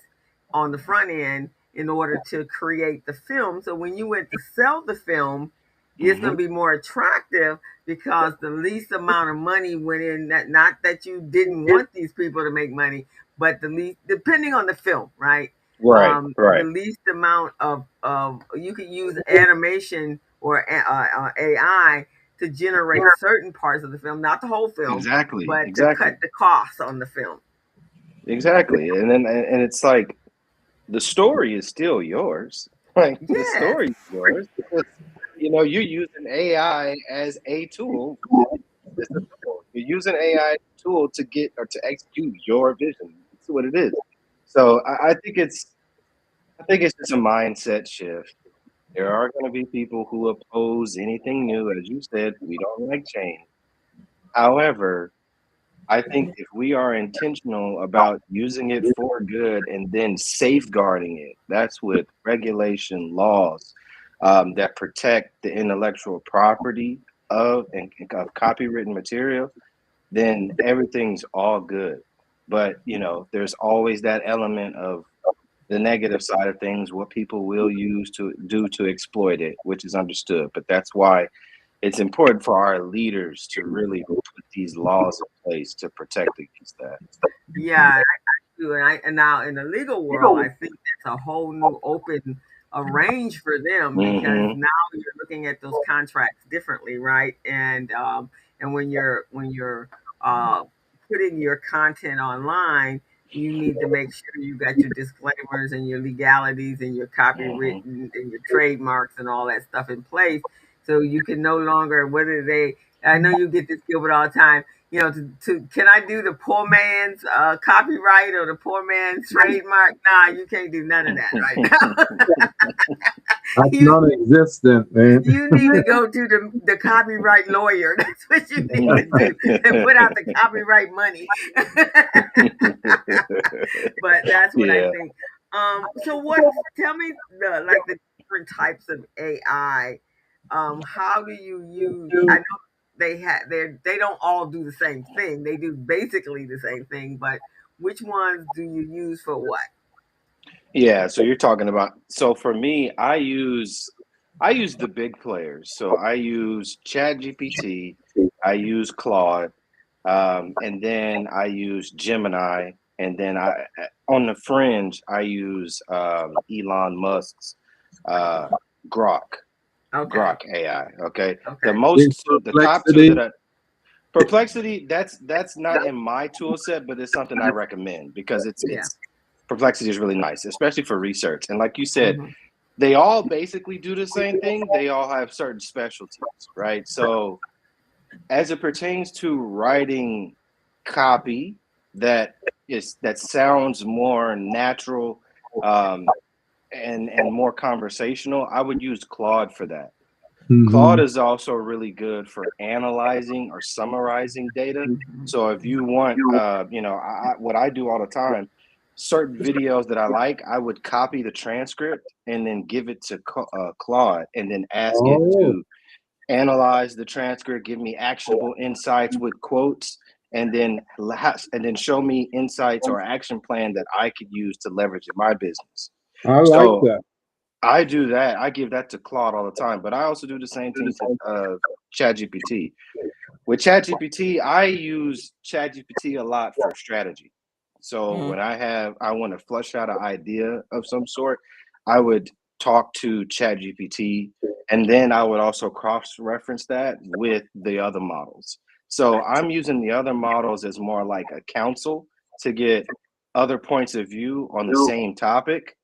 on the front end in order to create the film. So when you went to sell the film, it's going Mm-hmm. to be more attractive because the least amount of money went in. Not that you didn't want these people to make money, but the least, depending on the film, right? Right. The Right. least amount of you could use animation or AI to generate certain parts of the film, not the whole film, Exactly. but to Exactly. cut the costs on the film. Exactly. And it's like the story is still yours. Like the Yes, story is yours. It's just, you're using AI as a tool. It's a tool. You're using AI as a tool to get or to execute your vision. That's what it is. So I think it's just a mindset shift. There are going to be people who oppose anything new. As you said, we don't like change. However, I think if we are intentional about using it for good and then safeguarding it, that's with regulation laws that protect the intellectual property of copywritten material, then everything's all good. But there's always that element of the negative side of things, what people will use to do to exploit it, which is understood. But that's why it's important for our leaders to really put these laws in place to protect against that. yeah, and now in the legal world, I think that's a whole new open range for them because Hmm. now you're looking at those contracts differently, right? And when you're uh, putting your content online, you need to make sure you got your disclaimers and your legalities and your Hmm. copywritten and your trademarks and all that stuff in place, so you can no longer whether they. I know you get this Gilbert all the time, can I do the poor man's copyright or the poor man's trademark? Nah, you can't do none of that right now. That's you non-existent, man. you need to go to the copyright lawyer. That's what you need to do and put out the copyright money. But that's what I Yeah. think. So tell me the different types of AI. How do you use? I know they don't all do the same thing. They do basically the same thing, but which ones do you use for what? Yeah, so you're talking about, so for me, I use the big players. So I use ChatGPT, I use Claude, and then I use Gemini, and then on the fringe I use Elon Musk's uh, Grok, Okay, Grok AI. Okay, the okay, Big most two, the top two perplexity. that I Perplexity, that's not in my tool set, but it's something I recommend because it's yeah. it's Perplexity is really nice, especially for research. And like you said, Hmm. they all basically do the same thing. They all have certain specialties, right? So as it pertains to writing copy that sounds more natural um, and more conversational, I would use Claude for that. Claude Hmm. is also really good for analyzing or summarizing data. So if you want, what I do all the time, certain videos that I like, I would copy the transcript and then give it to Claude and then ask it Oh, to analyze the transcript, give me actionable insights with quotes, and then show me insights or action plan that I could use to leverage in my business. I like So that. I do that. I give that to Claude all the time, but I also do the same thing to ChatGPT. With ChatGPT, I use ChatGPT a lot for strategy. So when I want to flush out an idea of some sort, I would talk to ChatGPT, and then I would also cross-reference that with the other models. So I'm using the other models as more like a counsel to get other points of view on the same topic,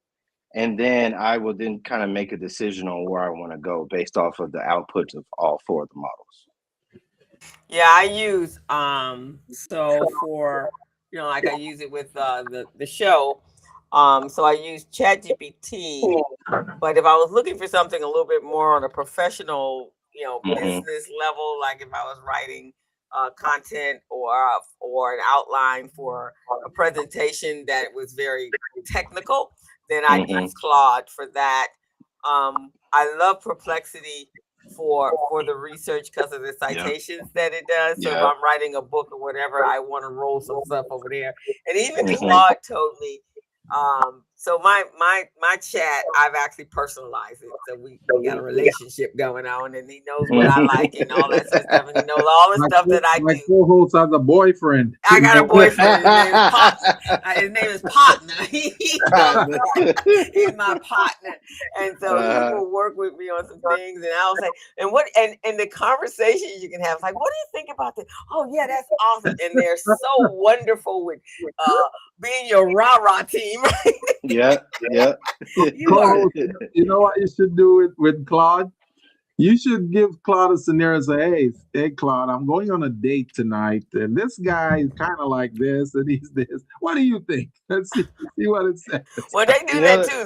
and then I will then kind of make a decision on where I want to go based off of the outputs of all four of the models. Yeah, I use so for like I use it with the show. So I use ChatGPT, but if I was looking for something a little bit more on a professional, business level, like if I was writing content or an outline for a presentation that was very technical, then I'd use Claude for that. I love Perplexity for the research because of the citations that it does. So if I'm writing a book or whatever, I want to roll some stuff over there. And even Claude told me, so my chat, I've actually personalized it. So we got a relationship going on, and he knows what I like and all that sort of stuff. And he knows all the stuff that I do. My co-host has a boyfriend. I got a boyfriend. His name is Partner. He knows that. He's my partner. And so he will work with me on some things. And I'll say, and the conversations you can have, like, what do you think about this? Oh, yeah, that's awesome. And they're so wonderful with being your rah-rah team. Right? Yeah. You know what you should do with Claude? You should give Claude a scenario and say, hey, Claude, I'm going on a date tonight, and this guy is kind of like this, and he's this. What do you think? Let's see what it says. Well, they do that too.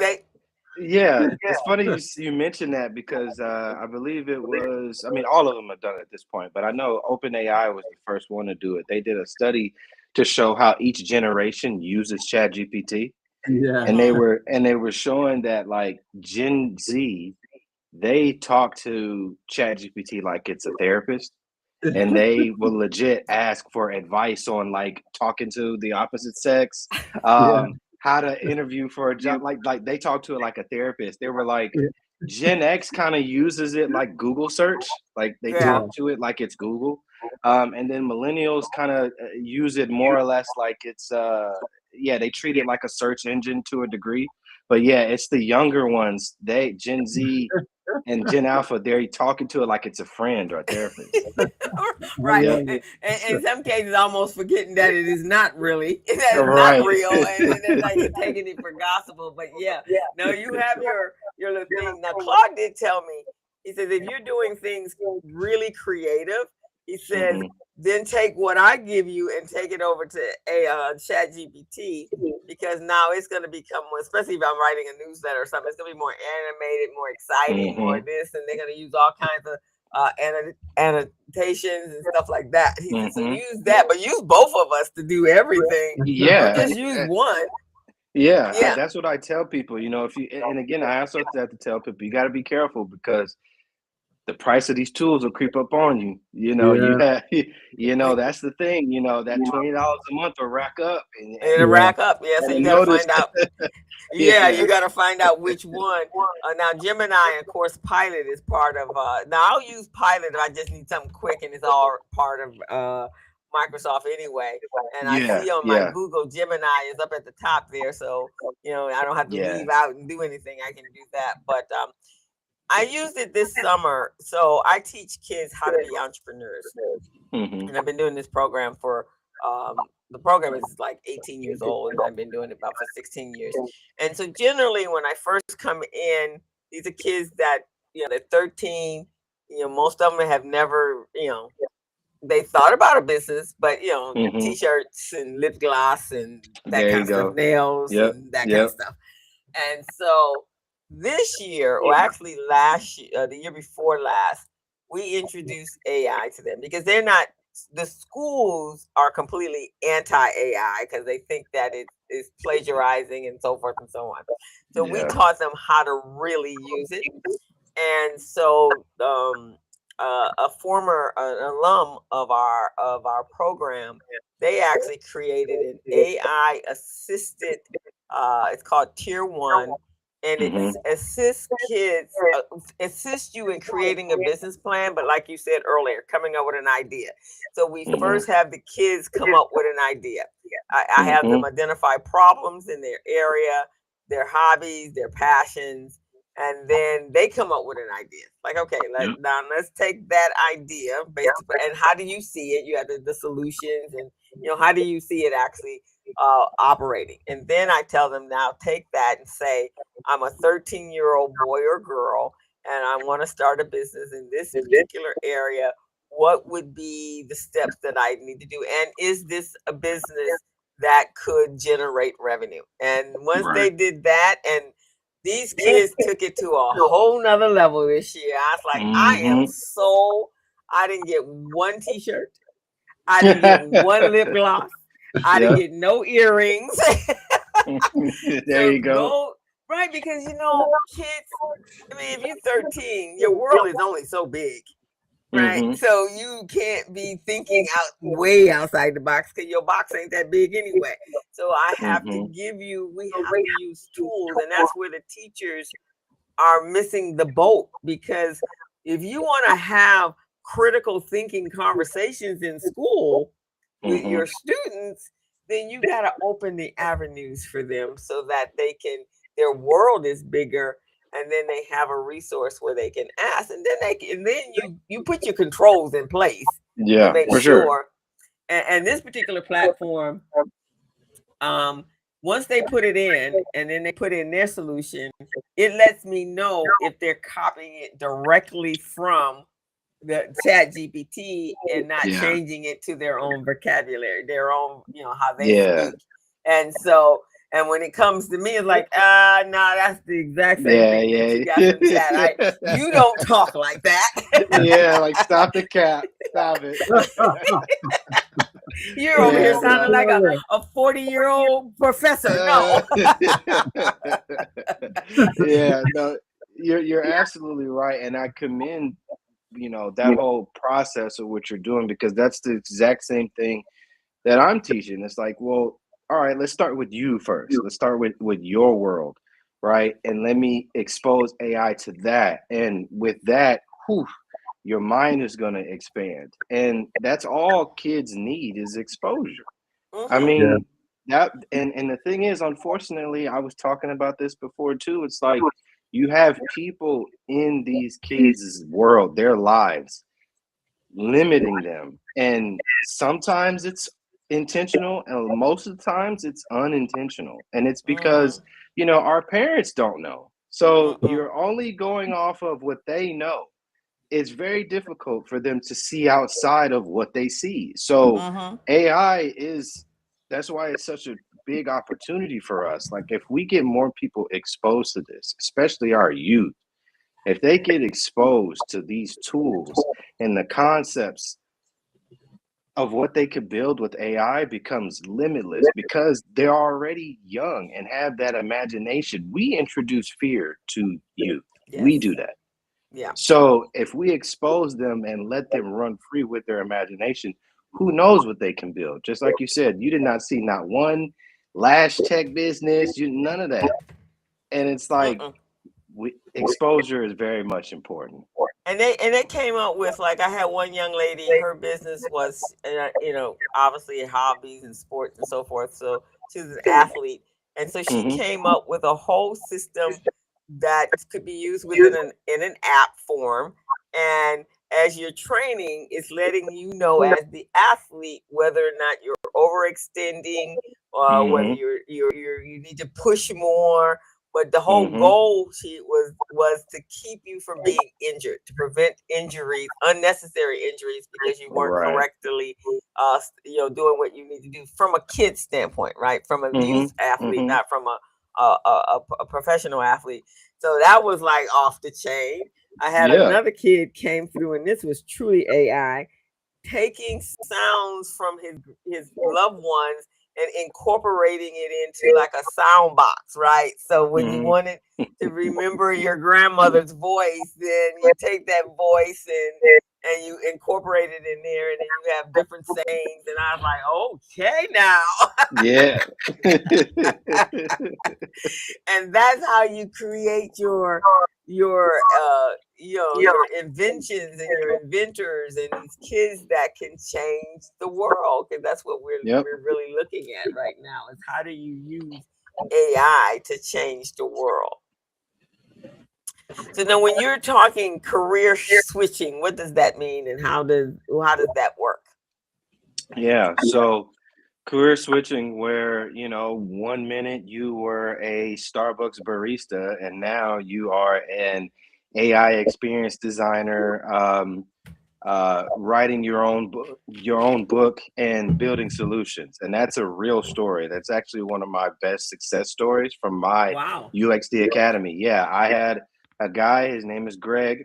It's funny you mentioned that because I believe it was, all of them have done it at this point, but I know OpenAI was the first one to do it. They did a study to show how each generation uses ChatGPT. Yeah. And they were showing that like Gen Z, they talk to ChatGPT like it's a therapist, and they will legit ask for advice on like talking to the opposite sex, how to interview for a job. Like they talk to it like a therapist. They were like, Gen X kind of uses it like Google search, like they talk to it like it's Google, and then millennials kind of use it more or less like it's they treat it like a search engine to a degree. But it's the younger ones, Gen Z and Gen Alpha, they're talking to it like it's a friend or a therapist. Right. And in some cases, almost forgetting that it is not really, not real, and they're like taking it for gospel. But no, you have your little thing. Now, Claude did tell me, he says, if you're doing things really creative, he says, then take what I give you and take it over to ChatGPT, because now it's going to become more, especially if I'm writing a newsletter or something, it's going to be more animated, more exciting, more this, and they're going to use all kinds of annotations and stuff like that. He said, so use that, but use both of us to do everything. Yeah. Don't just use one. Yeah, that's what I tell people. If you, and again, I also have to tell people, you got to be careful because the price of these tools will creep up on you. That's the thing. That $20 a month will rack up, and it'll rack up. Yeah, so you got to find out. You got to find out which one. Now, Gemini, of course, Pilot is part of. Now, I'll use Pilot if I just need something quick, and it's all part of Microsoft anyway. And I see on my Google, Gemini is up at the top there, so I don't have to leave out and do anything. I can do that, but. I used it this summer. So I teach kids how to be entrepreneurs. And I've been doing this program for, the program is like 18 years old, and I've been doing it about for 16 years. And so generally when I first come in, these are kids that, they're 13, most of them have never, they thought about a business, but, t-shirts and lip gloss and that kind of stuff, nails and that kind of stuff. And so this year, or actually last year, the year before last, we introduced AI to them because the schools are completely anti-AI because they think that it is plagiarizing and so forth and so on. So we taught them how to really use it. And so a former alum of our program, they actually created an AI assisted, it's called Tier 1 and Mhm. it's assist kids, assist you in creating a business plan. But like you said earlier, coming up with an idea. So we Mhm. first have the kids come up with an idea. I have them Mhm. identify problems in their area, their hobbies, their passions, and then they come up with an idea. Like, okay, Yep. let's take that idea based upon, and how do you see it? You have the solutions, and how do you see it actually operating? And then I tell them, now take that and say, I'm a 13-year-old boy or girl, and I want to start a business in this particular area. What would be the steps that I need to do? And is this a business that could generate revenue? And once Right. they did that, and these kids took it to a whole nother level this year. I was like, Mhm. I didn't get one t-shirt. I didn't get one lip gloss. I didn't Yep. get no earrings. There So you go. go, right, because kids, I mean, if you're 13, your world is only so big, right? Mhm. So you can't be thinking way outside the box, because your box ain't that big anyway. So we have Mhm. to use tools, and that's where the teachers are missing the boat. Because if you want to have critical thinking conversations in school with Mhm. your students, then you got to open the avenues for them so that their world is bigger, and then they have a resource where they can ask, and then you put your controls in place to Yeah, make for sure. sure. And this particular platform, once they put it in and then they put in their solution, it lets me know if they're copying it directly from the chat GPT and not Yeah. changing it to their own vocabulary, their own, how they Yeah. speak. And so, and when it comes to me, it's like, no, that's the exact same Yeah. thing that you got from chat. Yeah. You don't talk like that. Yeah. Like, stop the cap. Stop it. You're over here Yeah. sounding No. like a 40-year-old professor. No. Yeah. No. You're absolutely right, and I commend that whole process of what you're doing, because that's the exact same thing that I'm teaching. It's like, well, all right, let's start with you first. Let's start with your world, right? And let me expose AI to that. And with that, whew, your mind is going to expand. And that's all kids need is exposure. I Mm-hmm. Yeah. mean, that and the thing is, unfortunately, I was talking about this before too. It's like you have people in these kids' world, their lives, limiting them. And sometimes it's intentional, and most of the times it's unintentional. And it's because, Mm-hmm. our parents don't know. So Mm-mm. you're only going off of what they know. It's very difficult for them to see outside of what they see. So Mm-hmm. AI is that's why it's such a big opportunity for us. Like, if we get more people exposed to this, especially our youth, if they get exposed to these tools and the concepts of what they could build with AI becomes limitless because they're already young and have that imagination. We introduce fear to youth. We Yes. do that. Yeah. So if we expose them and let them run free with their imagination, who knows what they can build? Just like you said, you did not see not one lash tech business, none of that. And it's like Mm-mm. exposure is very much important. And they came up with, like, I had one young lady, her business was obviously hobbies and sports and so forth. So she was an athlete, and so she Hmm. came up with a whole system that could be used within in an app form. And as you're training, it's letting you know, as the athlete, whether or not you're overextending, or whether Hmm. you need to push more. But the whole Hmm. goal, she was to keep you from being injured, to prevent injuries, unnecessary injuries, because you weren't Right. correctly, doing what you need to do from a kid standpoint, right? From a Hmm. youth athlete, Hmm. not from a professional athlete. So that was like off the chain. I had Yeah. another kid came through, and this was truly AI, taking sounds from his loved ones and incorporating it into like a sound box, right? So when you Hmm. wanted to remember your grandmother's voice, then you take that voice and and you incorporate it in there, and then you have different sayings. And I was like, okay, now. Yeah. And that's how you create your your inventions and your inventors and these kids that can change the world, because that's what Yep. we're really looking at right now, is how do you use AI to change the world. So now when you're talking career switching, what does that mean, and how does that work? Yeah. So career switching where, 1 minute you were a Starbucks barista and now you are an AI experience designer, writing your own book and building solutions. And that's a real story. That's actually one of my best success stories from my Wow. UXD Academy. Yeah, I had a guy, his name is Greg.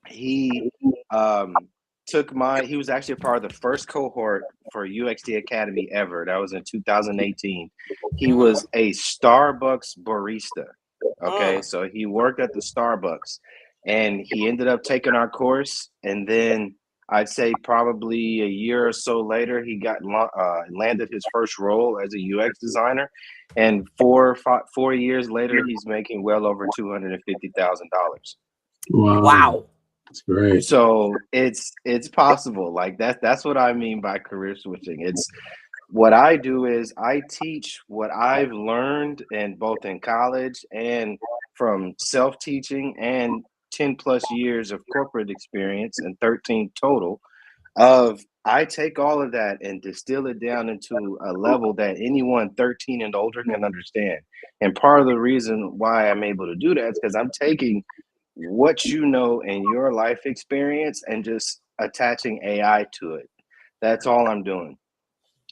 He he was actually a part of the first cohort for UXD Academy ever. That was in 2018. He was a Starbucks barista. Okay, so he worked at the Starbucks and he ended up taking our course. And then I'd say probably a year or so later, he landed his first role as a UX designer. And 4 years later, he's making well over $250,000. Wow. That's great. So it's possible. Like that's what I mean by career switching. It's what I do is I teach what I've learned in both in college and from self-teaching and 10 plus years of corporate experience and 13 total of I take all of that and distill it down into a level that anyone 13 and older can understand. And part of the reason why I'm able to do that is because I'm taking what you know in your life experience and just attaching AI to it. That's all I'm doing.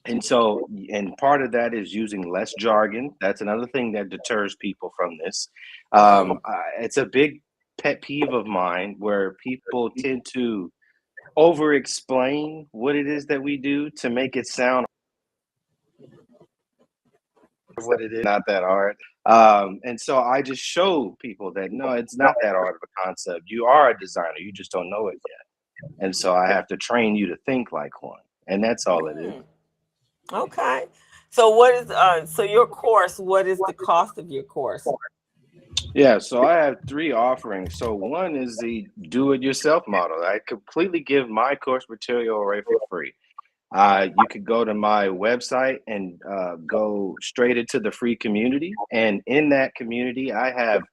And so, and part of that is using less jargon. That's another thing that deters people from this. It's a big pet peeve of mine where people tend to over explain what it is that we do to make it sound what it is, not that hard. And so I just show people that no, it's not that hard of a concept. You are a designer, you just don't know it yet. And so I have to train you to think like one. And that's all it is. Okay. So what is so your course, what is the cost of your course? Yeah, so I have 3 offerings. So one is the do-it-yourself model. I completely give my course material away for free. You could go to my website and go straight into the free community. And in that community, I have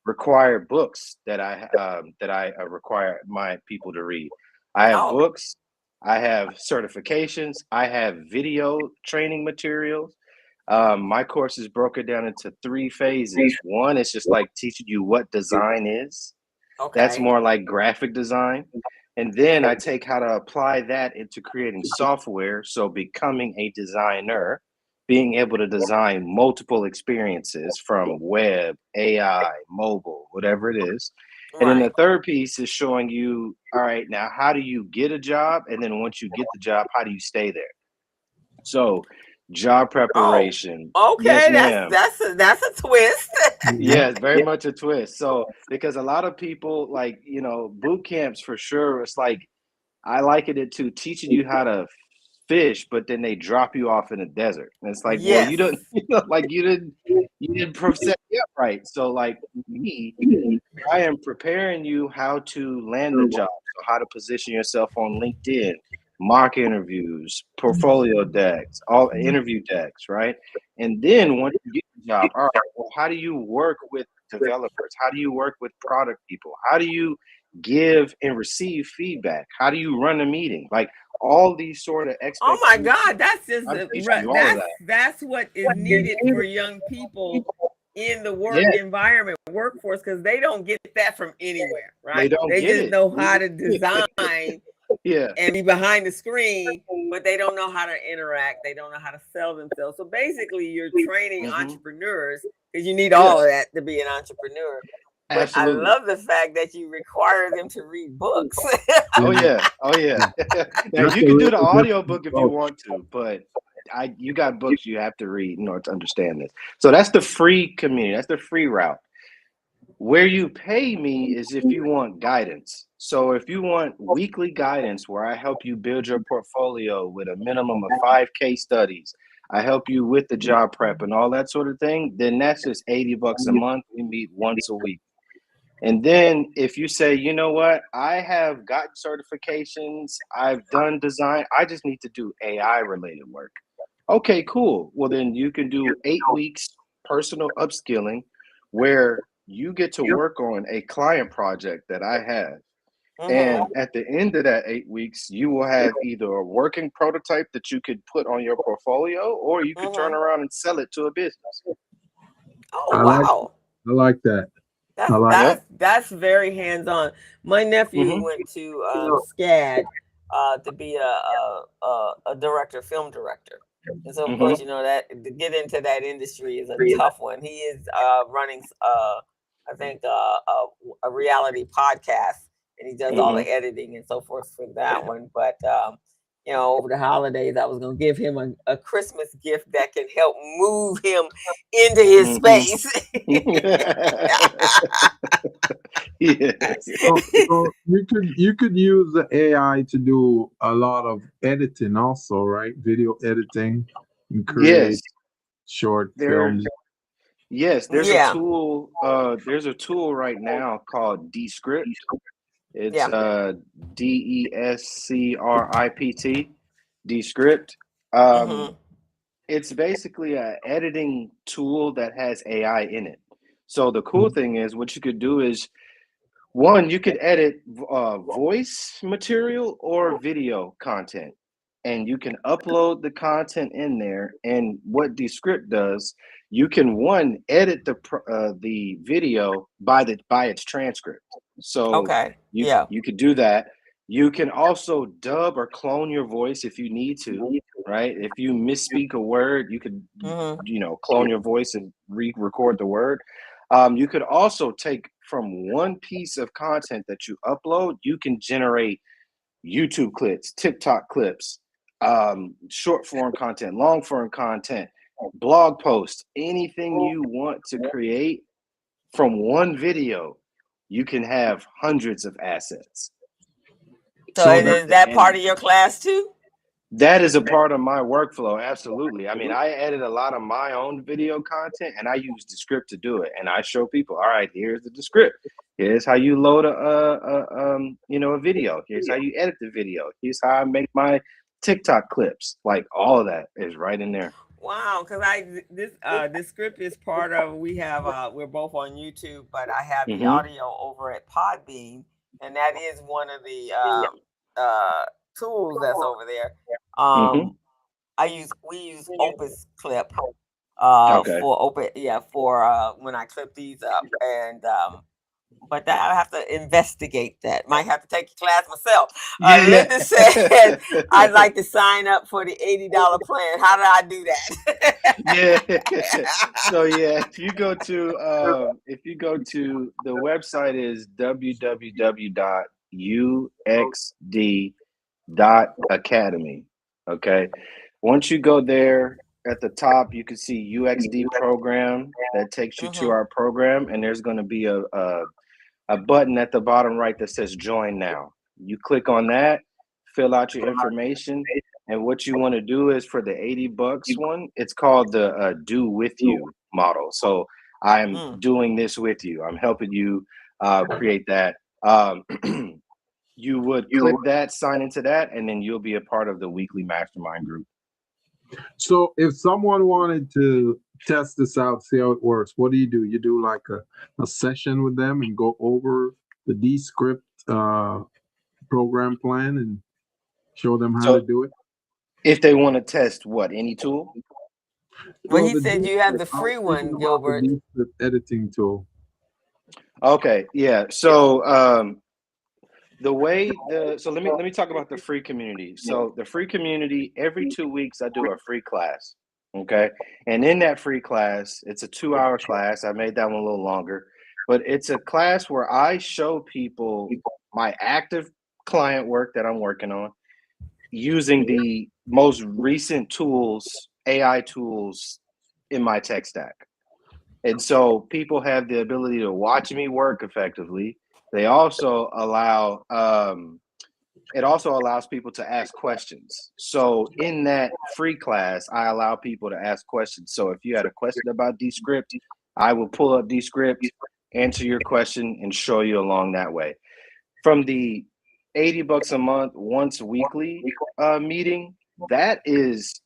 required books that I require my people to read. I have books, I have certifications, I have video training materials. My course is broken down into 3 phases. One is just like teaching you what design is. That's more like graphic design. And then I take how to apply that into creating software. So becoming a designer, being able to design multiple experiences from web, AI, mobile, whatever it is. And then the third piece is showing you, all right, now how do you get a job? And then once you get the job, how do you stay there? So job preparation. Okay, yes, that's a twist. Yeah, it's very much a twist. So because a lot of people like, boot camps for sure, it's like I liken it to teaching you how to fish, but then they drop you off in a desert. And it's like, well, you don't, like you didn't set me up right. So like me, I am preparing you how to land the job, so how to position yourself on LinkedIn, mock interviews, portfolio decks, all interview decks, right? And then once you get the job, all right, well, how do you work with developers? How do you work with product people? How do you give and receive feedback? How do you run a meeting? Like all these sort of expectations. Oh my God, that's just that's what is needed for young people in the work environment, workforce, because they don't get that from anywhere, right? They just know how to design and be behind the screen, but they don't know how to interact. They don't know how to sell themselves. So basically you're training entrepreneurs, because you need all of that to be an entrepreneur. But Absolutely. I love the fact that you require them to read books. Oh yeah. Now you can do the audio book if you want to, but you got books you have to read in order to understand this. So that's the free community. That's the free route. Where you pay me is if you want guidance. So if you want weekly guidance where I help you build your portfolio with a minimum of 5 case studies, I help you with the job prep and all that sort of thing, then that's just $80 a month. We meet once a week. And then if you say, you know what, I have gotten certifications, I've done design, I just need to do AI related work. Okay, cool. Well, then you can do 8 weeks personal upskilling where you get to work on a client project that I have. And at the end of that 8 weeks, you will have either a working prototype that you could put on your portfolio, or you could turn around and sell it to a business. Oh, I like wow. I like that. I like That's very hands-on. My nephew Mhm. went to SCAD to be a director, film director. And so, of Mhm. course, you know that to get into that industry is a tough one. He is running, I think, a reality podcast, and he does all the Mhm. editing and so forth for that one. But you know, over the holidays, I was going to give him a Christmas gift that can help move him into his Mhm. space. Yes. so you could use the AI to do a lot of editing also, right? Video editing and create Yes. short There. films. Yes. There's a Yeah, tool. There's a tool right now called Descript. It's yeah. Descript. Descript. Um, Mhm. it's basically an editing tool that has AI in it. So the cool thing is, what you could do is, one, you could edit voice material or video content, and you can upload the content in there. And what Descript does, you can one edit the video by its transcript. So Okay. Yeah. you could do that. You can also dub or clone your voice if you need to, right? If you misspeak a word, you could Mhm. clone your voice and re-record the word. You could also take from one piece of content that you upload, you can generate YouTube clips, TikTok clips, short form content, long form content, blog posts, anything you want to create from one video. You can have hundreds of assets. So, So and that is that And part of your class too? that is a part of my workflow. Absolutely. I mean, I edit a lot of my own video content and I use Descript to do it. And I show people, all right, here's the Descript. Here's how you load a video. Here's how you edit the video. Here's how I make my TikTok clips. Like all of that is right in there. Wow, because this script is part of we have we're both on YouTube, but I have the Mm-hmm. audio over at Podbean, and that is one of the tools that's over there. Mm-hmm. Um, we use Opus Clip Okay. for when I clip these up, and but that I have to investigate that. Might have to take a class myself. Yeah, Linda said I'd yeah. like to sign up for the $80 plan. How do I do Yeah. that? So yeah, if you go to the website is www.uxd.academy. Okay. Once you go there, at the top you can see UXD program. That takes you to Mhm. our program, and there's going to be a button at the bottom right that says join now. You click on that, fill out your information, and what you want to do is for the $80 one, it's called the do with you model. So I'm Mm. doing this with you. I'm helping you create that. You would click that, sign into that, and then you'll be a part of the weekly mastermind group. So if someone wanted to test this out, see how it works, what do? You do like a session with them and go over the Descript program plan and show them how to So do it? if they want to test what, any tool? Well, Well, he the said you have Descript, the I was free thinking one, about the Gilbert. Descript editing tool. Okay, yeah. So let me talk about the free community. So the free community, every 2 weeks I do a free class. Okay. And in that free class, it's a 2-hour class. I made that one a little longer, but it's a class where I show people my active client work that I'm working on using the most recent tools, AI tools in my tech stack. And so people have the ability to watch me work effectively. They also allow it also allows people to ask questions. So in that free class, I allow people to ask questions. So if you had a question about Descript, I will pull up Descript, answer your question, and show you along that way. From the $80 a month, once weekly meeting, that is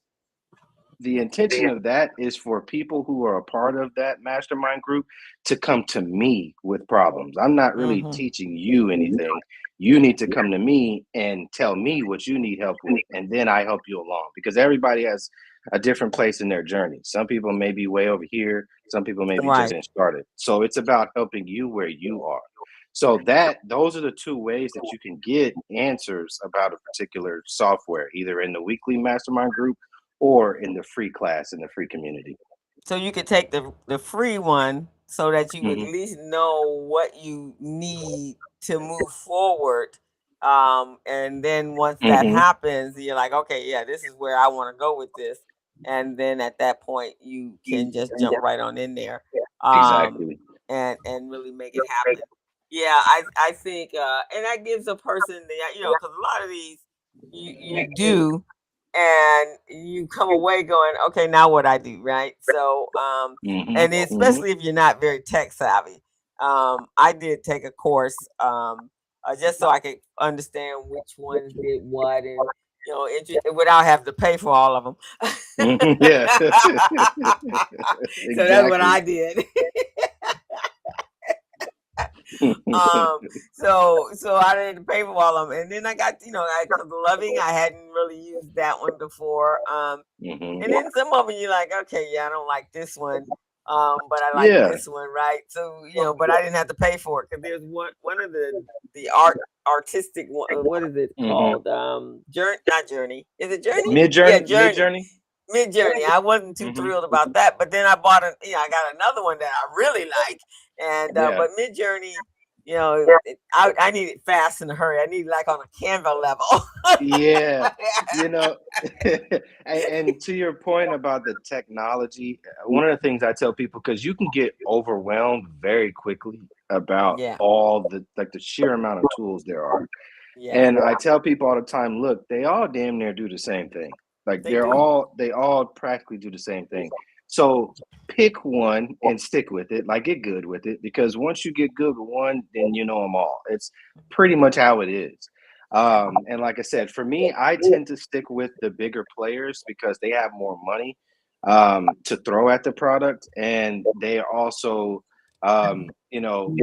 the intention of that is for people who are a part of that mastermind group to come to me with problems. I'm not really teaching you anything. You need to come to me and tell me what you need help with, and then I help you along, because everybody has a different place in their journey. Some people may be way over here, some people may be just getting started. So it's about helping you where you are. So those are the two ways that you can get answers about a particular software, either in the weekly mastermind group or in the free class in the free community. So you could take the free one so that you at Mhm. least know what you need to move forward. And then once that Mhm. happens, you're like, okay, yeah, this is where I want to go with this. And then at that point, you can just jump right on in there, Exactly. and really make it happen. Yeah, I think, and that gives a person the, because a lot of these you do, and you come away going, okay, now what I do, right? So, Mhm. and Mhm. especially if you're not very tech savvy, I did take a course, just so I could understand which ones did what, and without having to pay for all of them. Mhm. Yeah. So that's what Exactly. I did. um so I didn't pay for all of them, and then I got, cause loving, I hadn't really used that one before. Mhm. And then some of them you're like, okay, yeah, I don't like this one, but I like Yeah. this one, right? So, but I didn't have to pay for it, because there's one of the artistic one, what is it Mhm. called? Journey, not Journey, is it Journey? Mid Yeah, journey. Mid Journey. journey. Mid Journey. I wasn't too Mhm. thrilled about that, but then I I got another one that I really like, and Yeah. but Mid Journey, I need it fast in a hurry. I need it like on a Canva level. Yeah. You know, and to your point about the technology, one of the things I tell people, because you can get overwhelmed very quickly about Yeah, all the, like, the sheer amount of tools there are. yeah, And I tell people all the time, look, they all damn near do the same thing. Like they do. they all practically do the same thing. So pick one and stick with it, like get good with it, because once you get good with one, then you know them all. It's pretty much how it is. And like I said, for me, I tend to stick with the bigger players because they have more money to throw at the product, and they also, you know,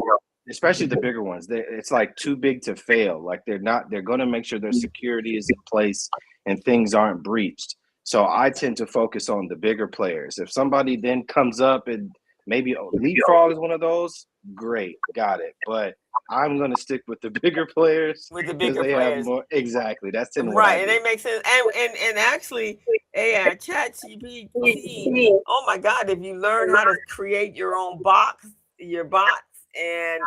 especially the bigger ones, it's like too big to fail. Like they're going to make sure their security is in place and things aren't breached. So I tend to focus on the bigger players. If somebody then comes up and maybe Leapfrog is one of those, great, got it. But I'm going to stick with the bigger players With the because bigger they have players, more. Exactly. That's in what I right? And do. they make sense. And actually, AI Chat GPT. Oh my God! If you learn how to create your own your bots, and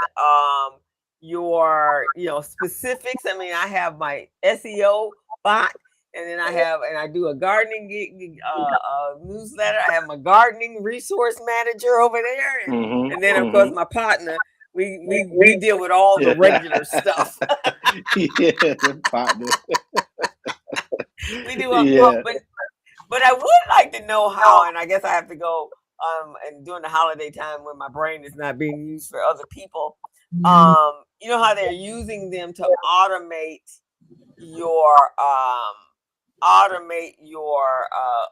your specifics. I mean, I have my SEO bot, and then I do a gardening newsletter. I have my gardening resource manager over there, Mm-hmm. and then of course Mm-hmm. my partner. We deal with all the regular stuff. Yeah, the partner. We do Yeah. but I would like to know how, and I guess I have to go and during the holiday time when my brain is not being used for other people. You know how they're using them to your um automate your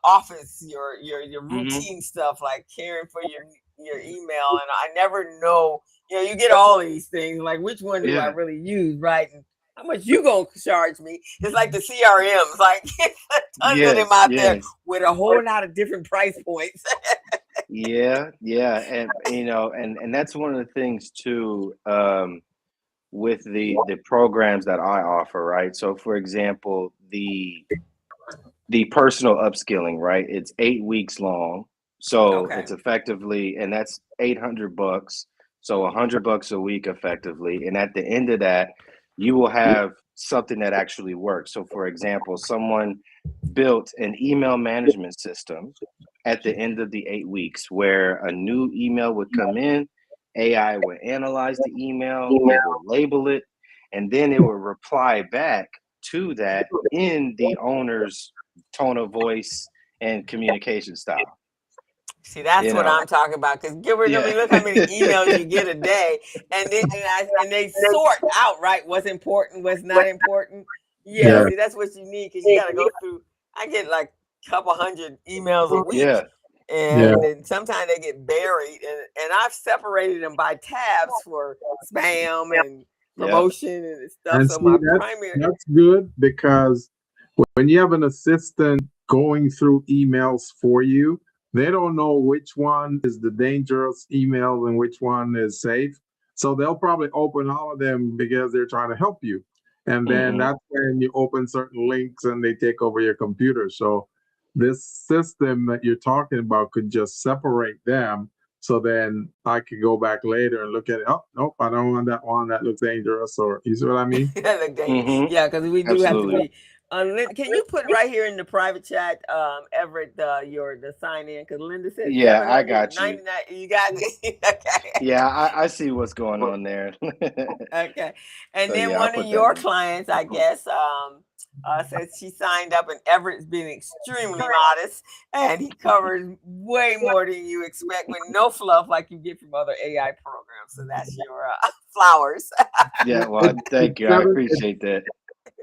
office, your Mm-hmm. routine stuff, like caring for your email, and I never know, you get all of these things, like which one do I Yeah. really use, right? And how much you gonna charge me? It's like the CRMs, like tons of them Yes. out there Yes. with a whole lot of different price points. Yeah. Yeah. And and that's one of the things too, with the programs that I offer, right? So for example, the personal upskilling, right? It's 8 weeks long. So Okay. it's effectively, and that's $800. So $100 a week effectively. And at the end of that, you will have something that actually works. So for example, someone built an email management system at the end of the 8 weeks where a new email would come in, AI would analyze the email, it would label it, and then it would reply back to that in the owner's tone of voice and communication style. See, that's what I'm talking about. Because Gilbert, I mean, look how many emails you get a day, and then and they sort out right what's important, what's not important. Yeah. See, that's what you need, because you got to go through. I get like a couple hundred emails a week, and then sometimes they get buried, and I've separated them by tabs for spam and promotion and stuff. And so see, my primary that's good, because when you have an assistant going through emails for you, they don't know which one is the dangerous email and which one is safe. So they'll probably open all of them because they're trying to help you. And then that's when you open certain links and they take over your computer. So this system that you're talking about could just separate them. So then I could go back later and look at it. Oh, nope, I don't want that one. That looks dangerous. Or you see what I mean? Yeah, because we do have to be. Can you put right here in the private chat, Everett, the sign in? Because Linda said, I got you. You got it. Okay. Yeah, I see what's going on there. Okay, and so, then one of your clients, I guess, says she signed up, and Everett's been extremely modest, and he covers way more than you expect with no fluff like you get from other AI programs. So that's your flowers. Yeah, well, thank you. I appreciate that.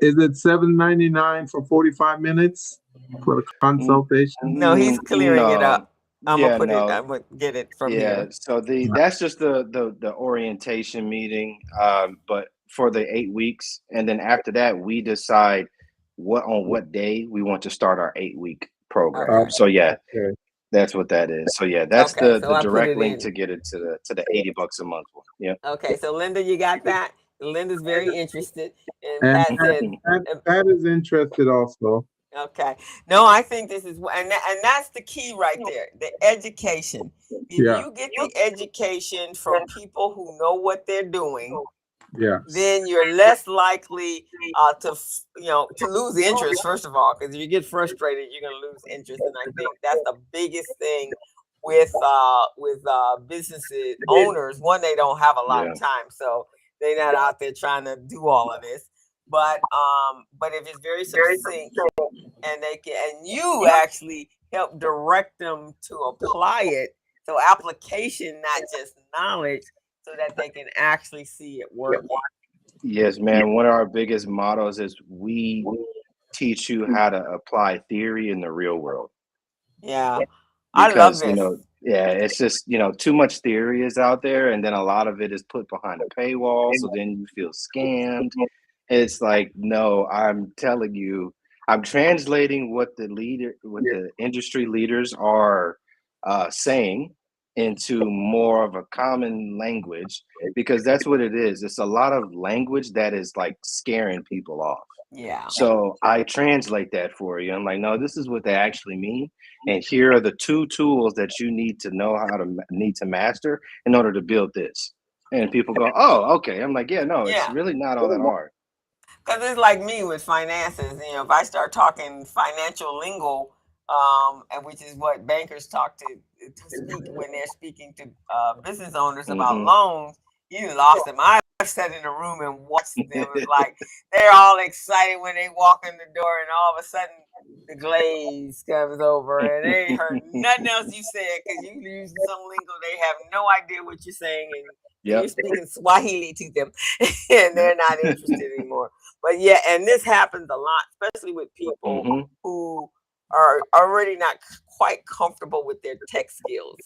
Is it $7.99 for 45 minutes for the consultation? No, he's clearing it up. I'm gonna get it from here. So that's just the orientation meeting, but for the 8 weeks, and then after that we decide what day we want to start our 8-week program. So that's what that is. So that's the direct link to get it to the $80 a month one. Yeah. Okay, so Linda, you got that? Linda's very interested, and Pat is interested also. Okay, no, I think this is, and that's the key right there, the education. If you get the education from people who know what they're doing, then you're less likely to lose interest. First of all, because if you get frustrated, you're going to lose interest, and I think that's the biggest thing with businesses owners. One, they don't have a lot of time, so they're not out there trying to do all of this. But if it's very succinct, and you actually help direct them to apply it, so application, not just knowledge, so that they can actually see it work. Yes, man. One of our biggest mottos is we teach you how to apply theory in the real world. Yeah, because, I love this. It's just, too much theory is out there, and then a lot of it is put behind a paywall, so then you feel scammed. It's like, no, I'm telling you, I'm translating what the industry leaders are saying into more of a common language, because that's what it is. It's a lot of language that is like scaring people off. Yeah. So I translate that for you. I'm like, no, this is what they actually mean. And here are the 2 tools that you need to master in order to build this. And people go, oh, okay. I'm like, it's really not all that hard. Because it's like me with finances. If I start talking financial lingo, and which is what bankers talk to speak when they're speaking to business owners about loans, you lost them. I've sat in a room and watched them. It's like they're all excited when they walk in the door, and all of a sudden the glaze comes over, and they ain't heard nothing else you said, because you use some lingo. They have no idea what you're saying, and you're speaking Swahili to them, and they're not interested anymore. But and this happens a lot, especially with people who are already not quite comfortable with their tech skills,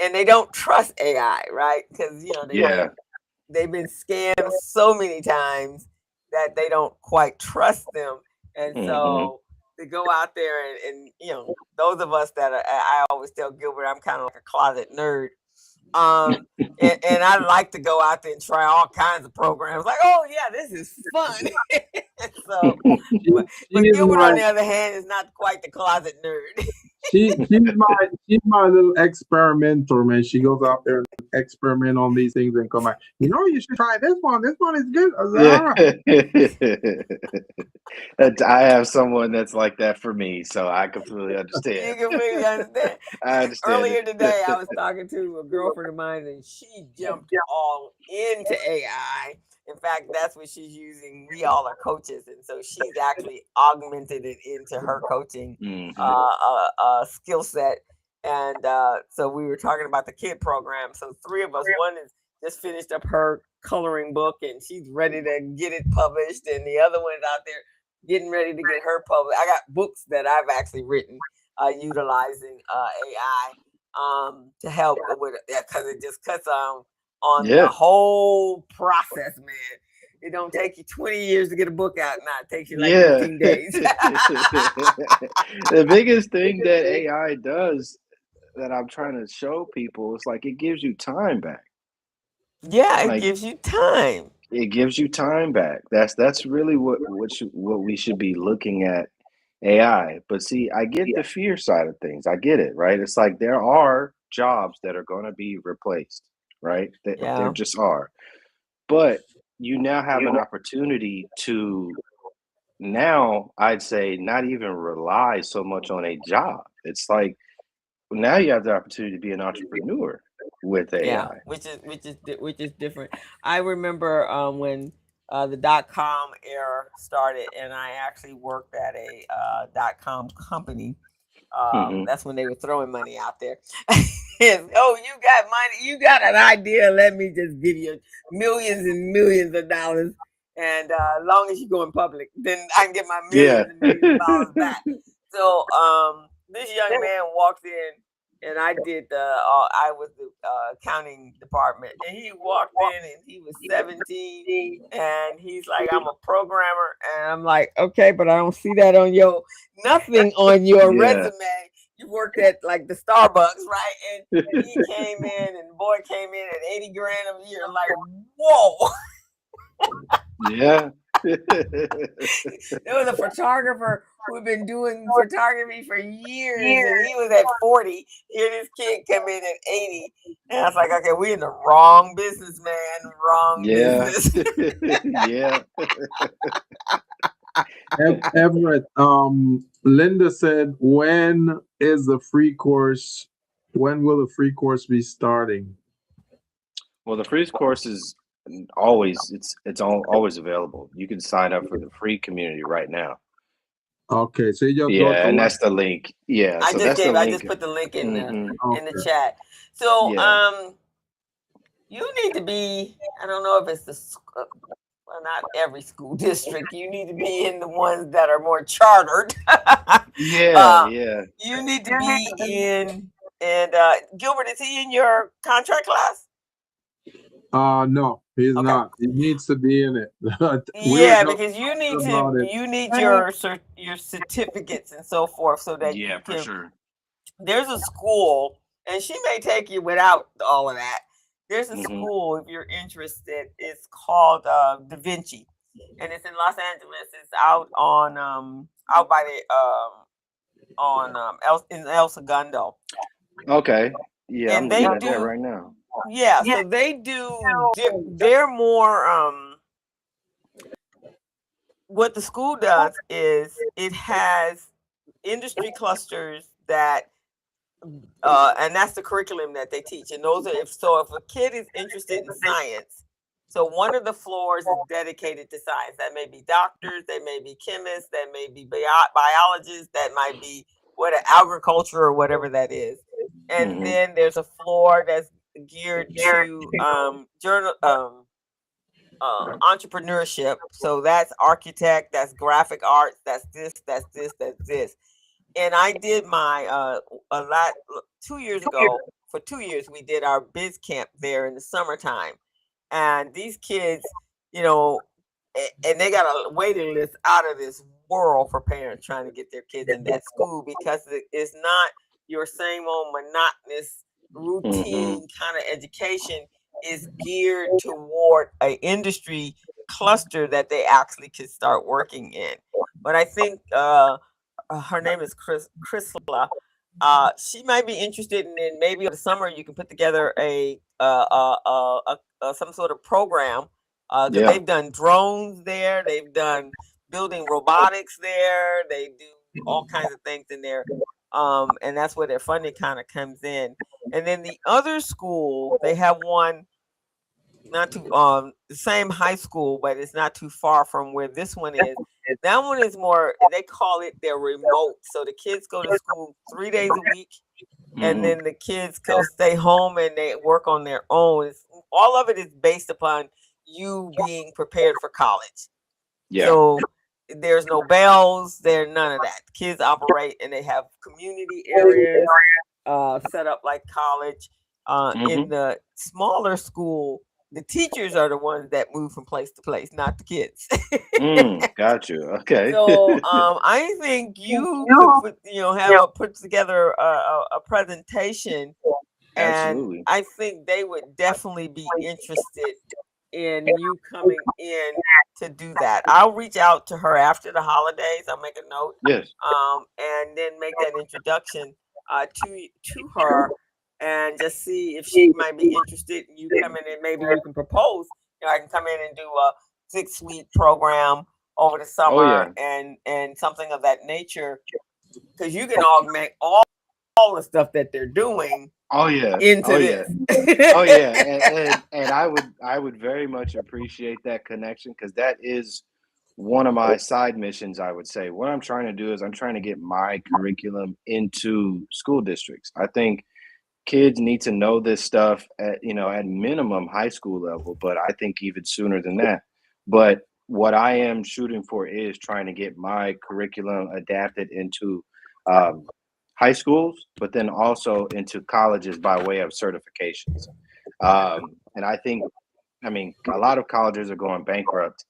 and they don't trust AI, right? Because they've been scammed so many times that they don't quite trust them, and so to go out there and those of us that I always tell Gilbert, I'm kind of like a closet nerd. And I like to go out there and try all kinds of programs. Like, oh yeah, this is fun. So, but Gilbert, on the other hand, is not quite the closet nerd. She's my little experimenter, man. She goes out there and experiment on these things and come back. You know, you should try this one. This one is good. I said, all right. I have someone that's like that for me, so I completely understand. You completely understand. I understand Earlier it. today, I was talking to a girlfriend of mine, and she jumped all into AI. In fact, that's what she's using. We all are coaches, and so she's actually augmented it into her coaching skill set. And so we were talking about the kid program. So three of us. One is just finished up her coloring book, and she's ready to get it published, and the other one's out there getting ready to get her published. I got books that I've actually written utilizing AI to help with it, because it just cuts on the whole process, man. It don't take you 20 years to get a book out. Now it takes you like 15 days. The biggest thing that AI does that I'm trying to show people is like it gives you time back. Yeah, it gives you time. It gives you time back. That's really what we should be looking at AI. But see, I get the fear side of things. I get it, right? It's like there are jobs that are going to be replaced, right? There just are. But you now have an opportunity to now, I'd say, not even rely so much on a job. It's like now you have the opportunity to be an entrepreneur with AI. Yeah, which is different. I remember when the .com era started, and I actually worked at a .com company. That's when they were throwing money out there. Oh, you got money, you got an idea. Let me just give you millions and millions of dollars, and as long as you go in public, then I can get my millions and millions of dollars back. So this young man walked in, and I did I was the accounting department, and he walked in, and he was 17, and he's like, "I'm a programmer," and I'm like, "Okay, but I don't see that on nothing on your resume. You worked at like the Starbucks, right?" And he came in, and the boy came in at 80 grand a year. I'm like, whoa. Yeah. There was a photographer who'd been doing photography for years, and he was at 40. Here this kid come in at 80. And I was like, okay, we're in the wrong business, man. Wrong business. Everett, Linda said, when will the free course be starting? Well, the free course is always always available. You can sign up for the free community right now. Okay, so you just and that's the link. Yeah, I just put the link in the chat. So you need to be, I don't know if it's not every school district. You need to be in the ones that are more chartered. You need to be in, and Gilbert, is he in your contract class? No, he's not. He needs to be in it. Because you need your certificates and so forth, so that you can. For sure. There's a school, and she may take you without all of that. There's a school, if you're interested. It's called Da Vinci, and it's in Los Angeles. It's out on out by the in El Segundo. Okay. Yeah, and I'm they looking at do that right now. Yeah, so they do. They're more. What the school does is it has industry clusters that. And that's the curriculum that they teach. And those are if a kid is interested in science, so one of the floors is dedicated to science. That may be doctors, they may be chemists, that may be biologists, that might be agriculture or whatever that is. And then there's a floor that's geared to entrepreneurship. So that's architect, that's graphic arts, that's this. And I did my 2 years ago. For 2 years, we did our biz camp there in the summertime. And these kids, and they got a waiting list out of this world for parents trying to get their kids in that school, because it's not your same old monotonous routine kind of education. Is geared toward an industry cluster that they actually could start working in. But I think her name is Chrysla. she might be interested in, maybe over the summer you can put together some sort of program, because they've done drones there, they've done building robotics there, they do all kinds of things in there, and that's where their funding kind of comes in. And then the other school, they have one not too the same high school, but it's not too far from where this one is. That one is more, they call it their remote. So the kids go to school 3 days a week, and then the kids go stay home and they work on their own. All of it is based upon you being prepared for college. Yeah. So there's no bells, there's none of that. Kids operate and they have community areas set up like college. In the smaller school, the teachers are the ones that move from place to place, not the kids. Got you. Okay. So I think you could put together a presentation, and Absolutely. I think they would definitely be interested in you coming in to do that. I'll reach out to her after the holidays. I'll make a note. Yes. And then make that introduction to her, and just see if she might be interested in you coming in. Maybe you can propose. I can come in and do a 6-week program over the summer, and something of that nature, because you can augment all the stuff that they're doing. Into this. And I would very much appreciate that connection, because that is one of my side missions. I would say what I'm trying to do is I'm trying to get my curriculum into school districts. I think kids need to know this stuff at minimum high school level, but I think even sooner than that. But what I am shooting for is trying to get my curriculum adapted into high schools, but then also into colleges by way of certifications. And I think, a lot of colleges are going bankrupt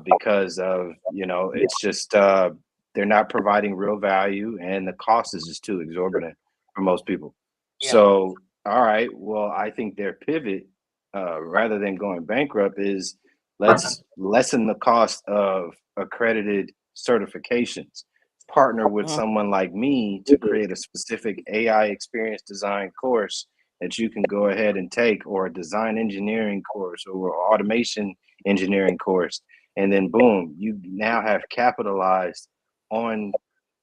because of, it's just they're not providing real value, and the cost is just too exorbitant for most people. Yeah. So, all right, well, I think their pivot, rather than going bankrupt, is let's lessen the cost of accredited certifications. Partner with someone like me to create a specific AI experience design course that you can go ahead and take, or a design engineering course, or automation engineering course. And then boom, you now have capitalized on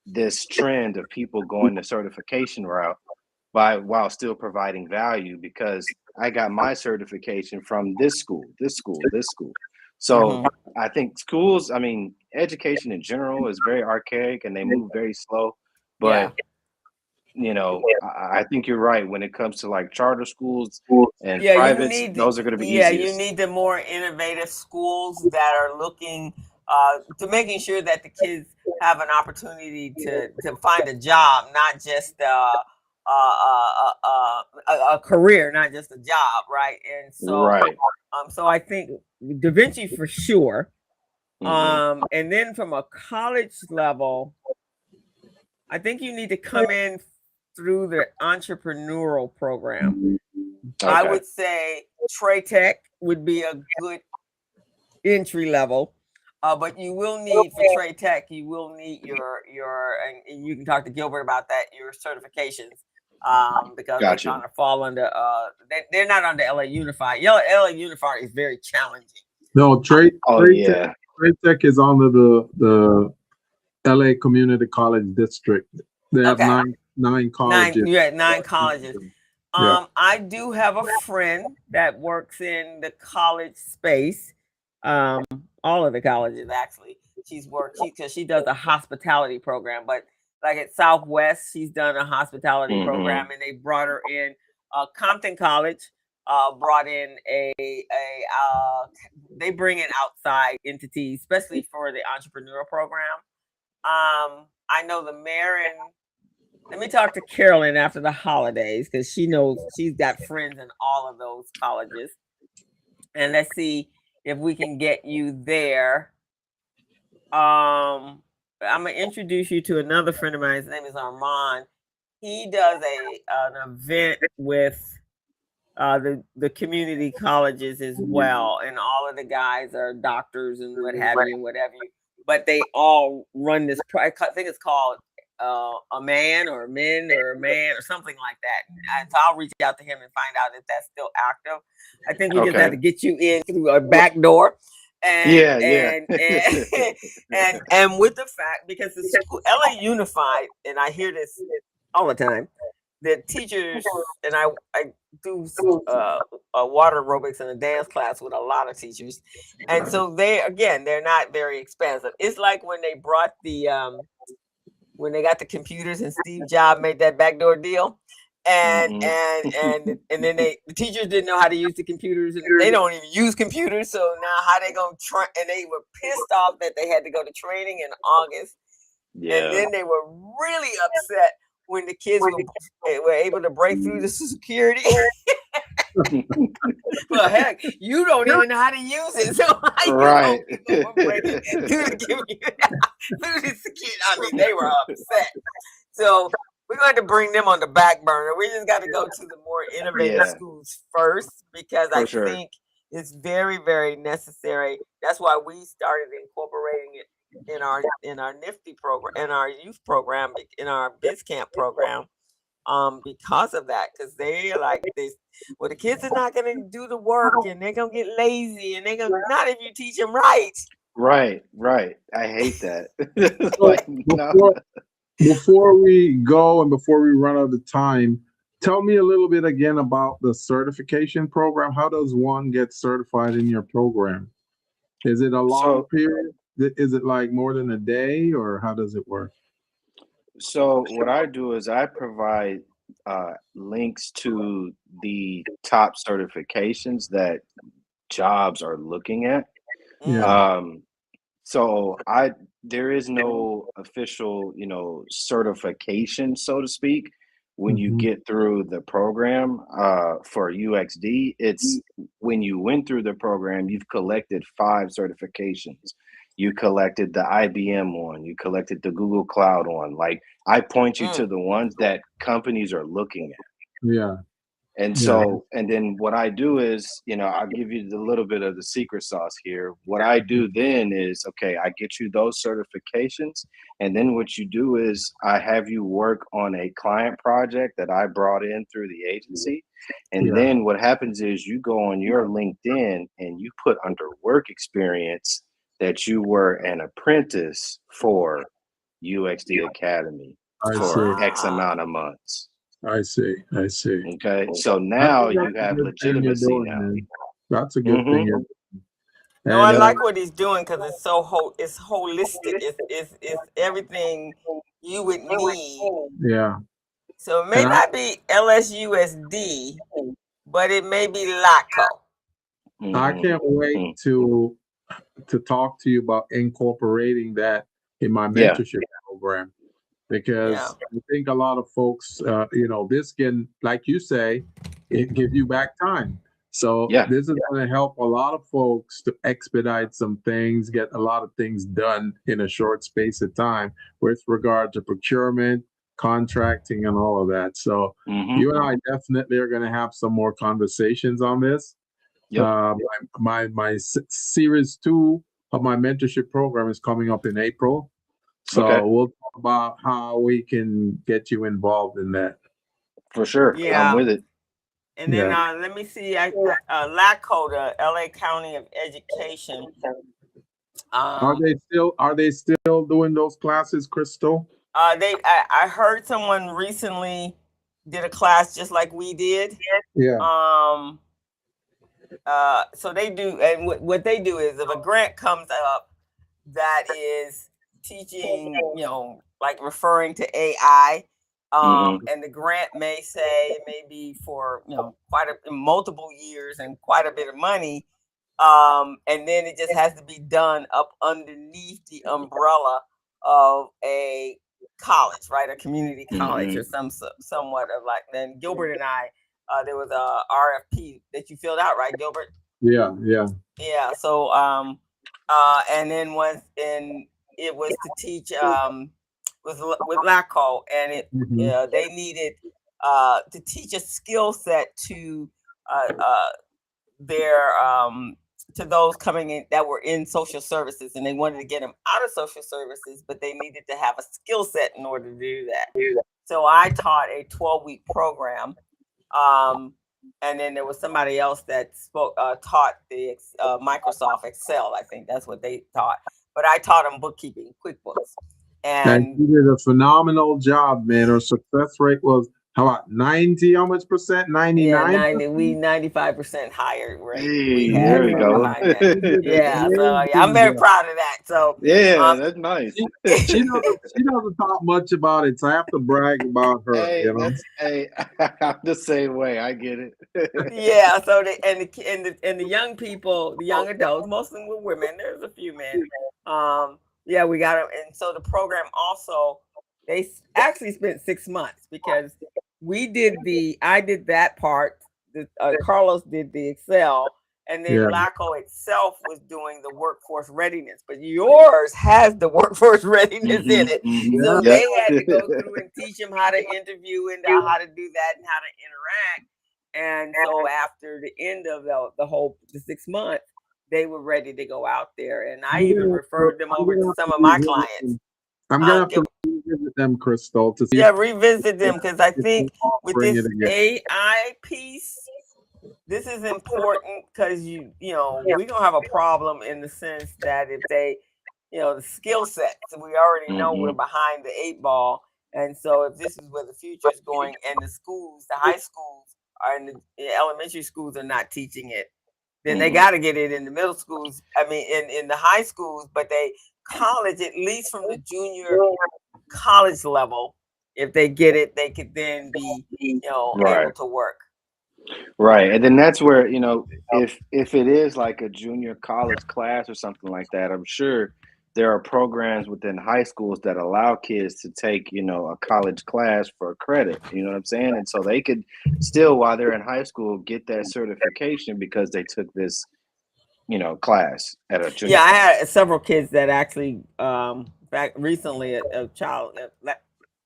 this trend of people going the certification route while still providing value, because I got my certification from this school. So I think schools, education in general is very archaic and they move very slow. But I think you're right when it comes to like charter schools and privates. Those are going to be easiest. You need the more innovative schools that are looking to making sure that the kids have an opportunity to find a job, not just a career, not just a job, right? And so, so I think Da Vinci for sure. And then from a college level, I think you need to come in through the entrepreneurial program. I would say Trade Tech would be a good entry level. But you will need, for Trade Tech, you will need your and you can talk to Gilbert about that, your certifications. Because they're trying to fall under they're not under LA Unified. LA Unified is very challenging. No, Trade Tech is under the LA Community College District. They have nine colleges. Nine colleges. I do have a friend that works in the college space. All of the colleges, actually. Because she does a hospitality program, but like at Southwest, she's done a hospitality program, and they brought her in. Compton College brought in they bring in outside entities, especially for the entrepreneurial program. I know the Marin. Let me talk to Carolyn after the holidays, because she knows she's got friends in all of those colleges, and let's see if we can get you there. I'm gonna introduce you to another friend of mine. His name is Armand. He does an event with the community colleges as well, and all of the guys are doctors and what have you. But they all run this. I think it's called a man or men or a man or something like that. So I'll reach out to him and find out if that's still active. I think we just have to get you in through a back door. And and with the fact, because the school LA Unified, and I hear this all the time, that teachers, and I do water aerobics and a dance class with a lot of teachers, and so they're not very expensive. It's like when they brought when they got the computers and Steve Jobs made that backdoor deal. And then the teachers didn't know how to use the computers, and they don't even use computers. So now how they gonna try? And they were pissed off that they had to go to training in August, and then they were really upset when the kids were able to break through the security. Well, heck, you don't even know how to use it, so how you people were breaking through the computer, through the security? I mean, they were upset. So we're going to bring them on the back burner. We just got to go to the more innovative schools first, because I think it's very, very necessary. That's why we started incorporating it in our NIFTY program, in our youth program, in our Biz Camp program, because of that. Because they like this. Well, the kids are not going to do the work, and they're going to get lazy, and they're going to not if you teach them right. Right. I hate that. Before we go and before we run out of time, tell me a little bit again about the certification program. How does one get certified in your program? Is it a long period? Is it like more than a day, or how does it work? So what I do is I provide links to the top certifications that jobs are looking at. So there is no official, certification, so to speak, when you get through the program for UXD. It's when you went through the program, you've collected 5 certifications. You collected the IBM one, you collected the Google Cloud one. Like, I point you to the ones that companies are looking at. And so, and then what I do is, I'll give you a little bit of the secret sauce here. What I do then is, okay, I get you those certifications. And then what you do is I have you work on a client project that I brought in through the agency. And then what happens is you go on your LinkedIn and you put under work experience that you were an apprentice for UXD Academy for X amount of months. I see. Okay, so now you have legitimacy now. That's a good thing. No, I like what he's doing because it's so it's holistic. It's everything you would need. Yeah. So it may not be LSUSD, but it may be LACO. I can't wait to talk to you about incorporating that in my mentorship program. Because I think a lot of folks, this can, like you say, it give you back time. So this is going to help a lot of folks to expedite some things, get a lot of things done in a short space of time with regard to procurement, contracting, and all of that. So you and I definitely are going to have some more conversations on this. My series 2 of my mentorship program is coming up in April. So we'll talk about how we can get you involved in that. For sure. I'm with it. And then let me see, LACO, the LA County of Education. Are they still doing those classes, Crystal? I heard someone recently did a class just like we did. So they do, and what they do is if a grant comes up that is teaching, like referring to AI, and the grant may say it may be for multiple years and quite a bit of money, and then it just has to be done up underneath the umbrella of a college, right? A community college or somewhat of like. Then Gilbert and I, there was a RFP that you filled out, right, Gilbert? Yeah. So and then it was to teach with LACO, and they needed to teach a skill set to their to those coming in that were in social services, and they wanted to get them out of social services, but they needed to have a skill set in order to do that. So I taught a 12-week program. And then there was somebody else that taught the Microsoft Excel. I think that's what they taught. But I taught them bookkeeping, QuickBooks. And you did a phenomenal job, man. Our success rate was how about 90? How much percent? 99? Yeah, 95% higher rate. Hey, We Yeah, had there we go. behind that. Yeah, so yeah, I'm very proud of that. So Yeah, that's nice. she doesn't talk much about it, so I have to brag about her. Hey, You know, hey, I'm the same way. I get it. yeah, so the young people, the young adults, most of them were women. There's a few men. Yeah, we got them, and so the program also they actually spent 6 months because I did that part. Carlos did the Excel, and then yeah. LACO itself was doing the workforce readiness. But yours has the workforce readiness in it, so Yeah. they had to go through and teach them how to interview and how to do that and how to interact. And so after the end of the 6 months, they were ready to go out there. And I even referred them over to some of my clients. I'm gonna have to revisit them, Crystal, to see. Yeah, revisit them because I think with bring this it again. AI piece, this is important because we don't have a problem in the sense that if they, the skill sets, we already know we're behind the 8 ball. And so if this is where the future is going and the schools, the high schools and the elementary schools are not teaching it, then they got to get it in the middle schools. I mean, in the high schools, but college, at least from the junior college level, if they get it, they could then be, Right. able to work. Right. And then that's where, if it is like a junior college class or something like that, I'm sure there are programs within high schools that allow kids to take, a college class for credit, you know what I'm saying? And so they could still, while they're in high school, get that certification because they took this, class at a junior. Yeah, I had several kids that actually, back recently, a child,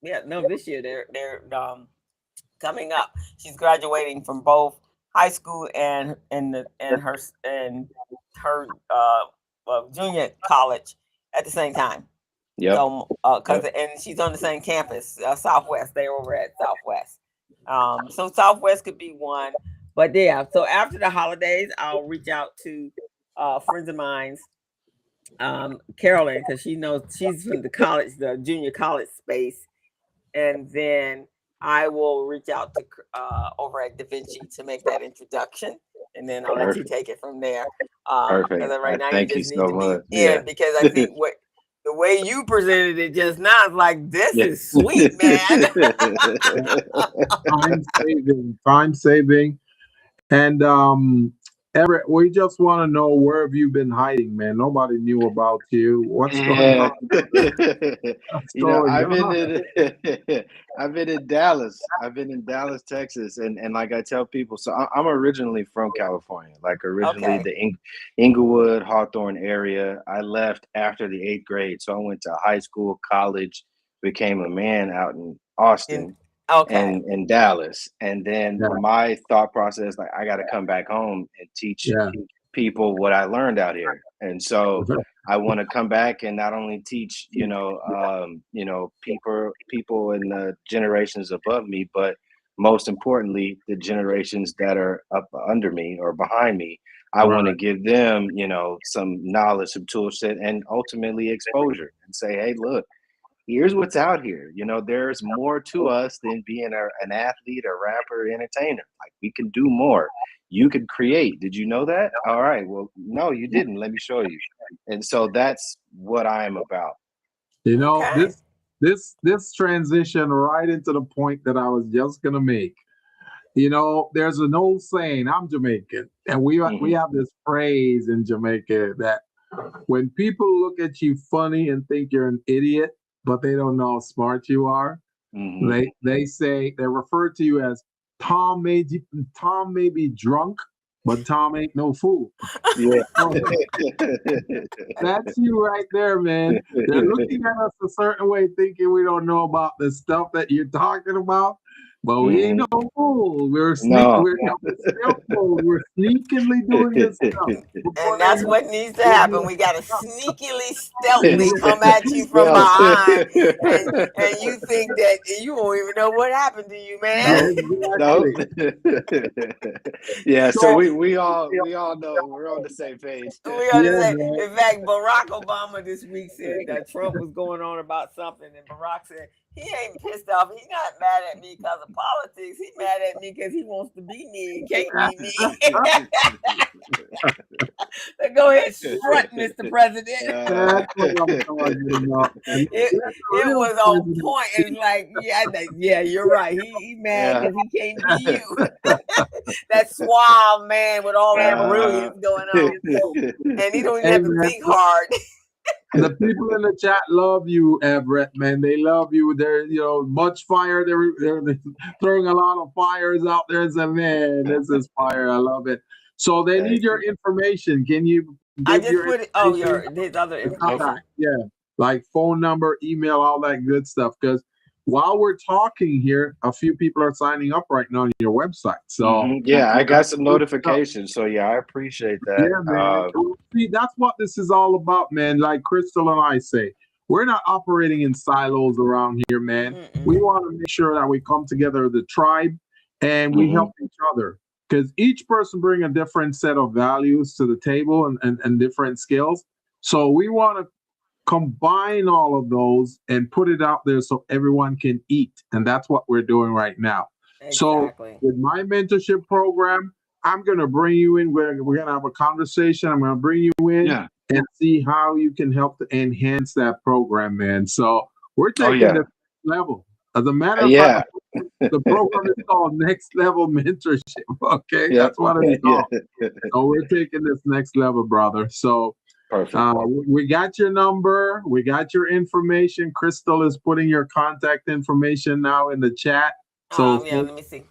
this year they're coming up. She's graduating from both high school and her junior college at the same time. Yeah. So, and she's on the same campus, Southwest. They're over at Southwest. So Southwest could be one, but yeah. So after the holidays, I'll reach out to friends of mine's, Carolyn, because she knows she's from the junior college space, and then I will reach out to over at Da Vinci to make that introduction, and then I'll let you take it from there. Perfect. Right now, Thank you just you need so to be much. in because I think the way you presented it just now is like, this is sweet, man. Time saving, and Everett, we just want to know, where have you been hiding, man? Nobody knew about you. What's going on? I've been in Dallas. I've been in Dallas, Texas, and like I tell people, so I'm originally from California, like originally the Inglewood, Hawthorne area. I left after the 8th grade, so I went to high school, college, became a man out in Austin. And in Dallas, and then my thought process, like, I got to come back home and teach people what I learned out here, and so I want to come back and not only teach, people in the generations above me, but most importantly, the generations that are up under me or behind me. I want to give them, some knowledge, some tool set, and ultimately exposure, and say, hey, look, here's what's out here. There's more to us than being an athlete, a rapper, entertainer. Like, we can do more. You can create. Did you know that? All right. Well, no, you didn't. Let me show you. And so that's what I am about. This transition right into the point that I was just gonna make. There's an old saying. I'm Jamaican, and we have this phrase in Jamaica that when people look at you funny and think you're an idiot, but they don't know how smart you are, they say, they refer to you as Tom may be drunk, but Tom ain't no fool. Yeah. That's you right there, man. They're looking at us a certain way, thinking we don't know about the stuff that you're talking about. But we ain't no fool. We're No. we're skillful. We're sneakily doing this stuff. And that's what needs to happen. We got to sneakily, stealthily come at you from Stealth. behind, and you think that you won't even know what happened to you, man. No. Yeah, so we all know we're on the same page. We understand. In fact, Barack Obama this week said that Trump was going on about something, and Barack said he ain't pissed off. He's not mad at me because of politics. He's mad at me because he wants to be me and can't be me. Go ahead, strut, Mr. President. It was on point. It's like, yeah, you're right. He mad because he can't be you. That suave man with all that brilliance going on, and he don't even have to think hard. The people in the chat love you, Everett, man. They love you. They're, much fire. They're throwing a lot of fires out there. It's man, this is fire. I love it. So they need your information. Can you? I just put it. Oh, his other information. Yeah, like phone number, email, all that good stuff. Because while we're talking here, a few people are signing up right now on your website. So yeah, I got some notifications. So yeah, I appreciate that. Yeah, man. See, that's what this is all about, man. Like Crystal and I say, we're not operating in silos around here, man. We want to make sure that we come together as a tribe and we help each other. Because each person bring a different set of values to the table and different skills. So we want to combine all of those and put it out there so everyone can eat. And that's what we're doing right now. Exactly. So with my mentorship program, I'm going to bring you in. We're going to have a conversation. I'm going to bring you in and see how you can help to enhance that program, man. So we're taking the level. As a matter of fact, the program is called Next Level Mentorship. Okay, that's what it's called. So we're taking this next level, brother. So we got your number. We got your information. Crystal is putting your contact information now in the chat. So let me see.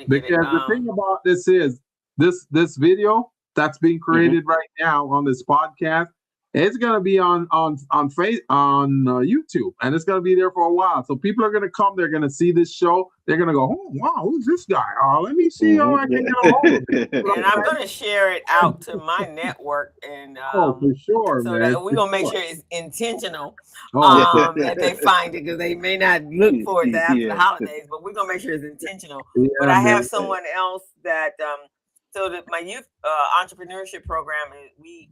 Because the thing about this is this video that's being created right now on this podcast, it's gonna be on YouTube, and it's gonna be there for a while. So people are gonna come, they're gonna see this show, they're gonna go, oh wow, who's this guy? Oh, let me see how I can get a hold of it. And I'm gonna share it out to my network, and for sure, so man. That we're gonna make sure it's intentional. That they find it, because they may not look for it after the holidays, but we're gonna make sure it's intentional. But I have someone else that so that my youth entrepreneurship program, we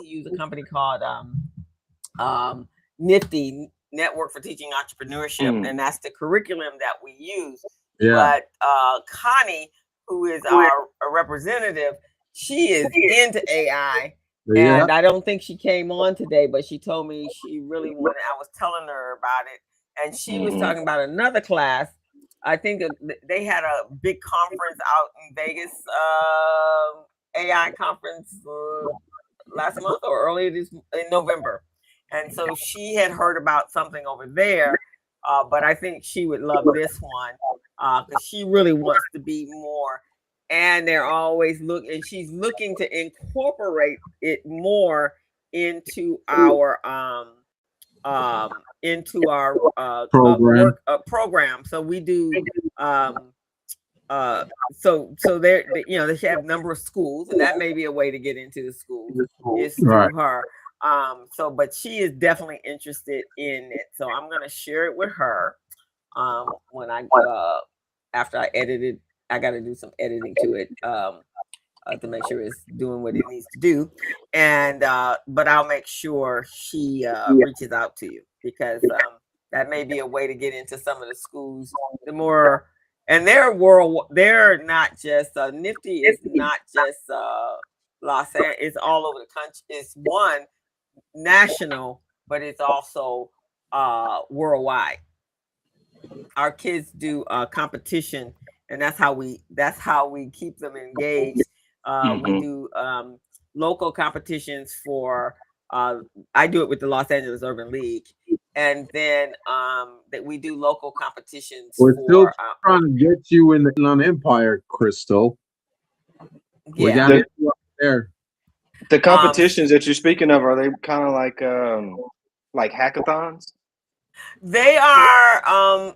use a company called Nifty, Network for Teaching Entrepreneurship, and that's the curriculum that we use. But Connie, who is our representative, she is into AI. And I don't think she came on today, but she told me she really wanted. I was telling her about it, and she was talking about another class. I think they had a big conference out in Vegas, AI conference last month or earlier in November. And so she had heard about something over there, but I think she would love this one because she really wants to be more. And they're always she's looking to incorporate it more into our program. So we do so they have a number of schools, and that may be a way to get into the schools is through her. But she is definitely interested in it. So I'm gonna share it with her when I after I edit it. I got to do some editing to it to make sure it's doing what it needs to do. And but I'll make sure she reaches out to you, because that may be a way to get into some of the schools. The more, and they're not just Nifty is not just Los Angeles. It's all over the country. It's one national, but it's also worldwide. Our kids do competition, and that's how we keep them engaged. We do local competitions for I do it with the Los Angeles Urban League, and then that we do local competitions. We're still trying to get you in the Inland Empire, Crystal. We got it there. The competitions that you're speaking of, are they kind of like hackathons? They are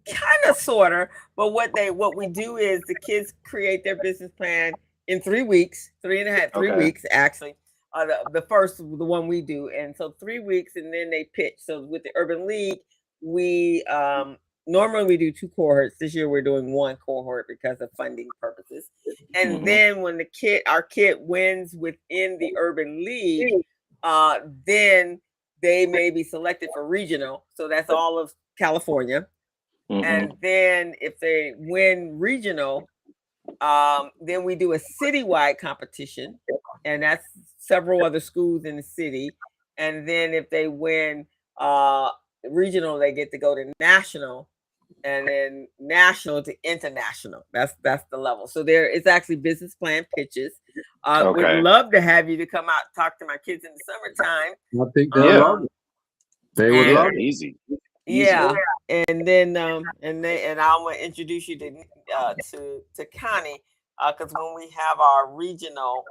kind of, sort of, but what we do is the kids create their business plan in 3 weeks, 3.5, three Okay. weeks actually. The one we do, and so 3 weeks, and then they pitch. So with the Urban League, we normally we do 2 cohorts. This year we're doing 1 cohort because of funding purposes. And then when our kid wins within the Urban League, then they may be selected for regional. So that's all of California. And then if they win regional, then we do a citywide competition, and that's several other schools in the city. And then if they win regional, they get to go to national, and then national to international. That's the level. So it's actually business plan pitches. We'd love to have you to come out and talk to my kids in the summertime. I think they love it. They would love it. Easy. Yeah, and then and I'm gonna introduce you to Connie, because when we have our regional,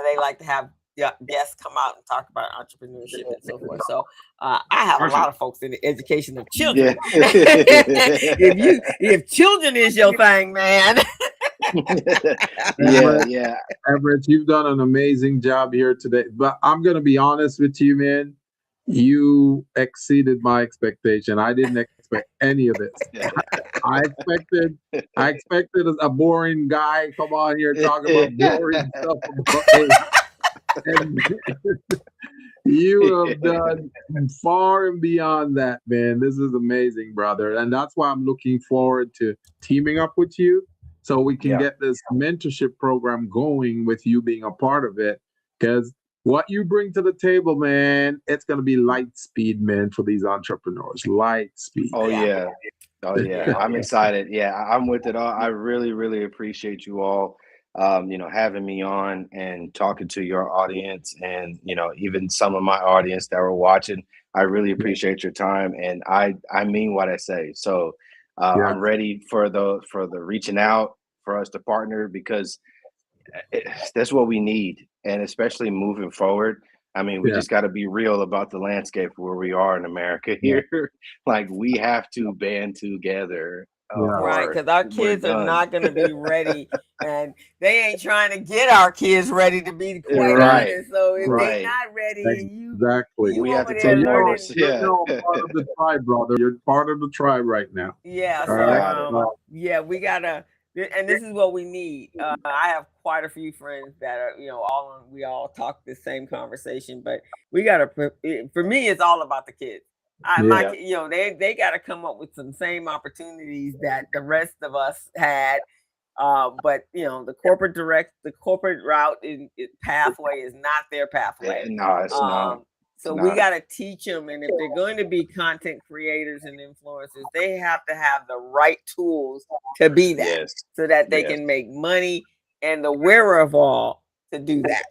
they like to have guests come out and talk about entrepreneurship and so forth. So I have a lot of folks in the education of children. Yeah. if children is your thing, man. Yeah. Everett, you've done an amazing job here today. But I'm gonna be honest with you, man. You exceeded my expectation. I didn't expect any of this. I expected a boring guy come on here talking about boring stuff. And you have done far and beyond that, man. This is amazing, brother. And that's why I'm looking forward to teaming up with you so we can get this mentorship program going with you being a part of it. Because what you bring to the table, man, it's going to be light speed, man, for these entrepreneurs. Light speed. Oh, yeah. I'm excited. Yeah, I'm with it all. I really, really appreciate you all, having me on and talking to your audience, and, even some of my audience that were watching. I really appreciate your time, and I mean what I say. So I'm ready for the reaching out for us to partner, because that's what we need. And especially moving forward, I mean, we just got to be real about the landscape where we are in America here. Like, we have to band together. Right, because our kids are not going to be ready, and they ain't trying to get our kids ready to be quite honest. So if they're not ready, you we have to take course. You're part of the tribe, brother. You're part of the tribe right now. Yeah. So we gotta. And this is what we need. I have quite a few friends that are, we all talk the same conversation, but we gotta. For me, it's all about the kids. They got to come up with some same opportunities that the rest of us had. But the corporate route pathway is not their pathway. No, it's not. So we got to teach them, and if they're going to be content creators and influencers, they have to have the right tools to be that, so that they can make money and the wherewithal to do that.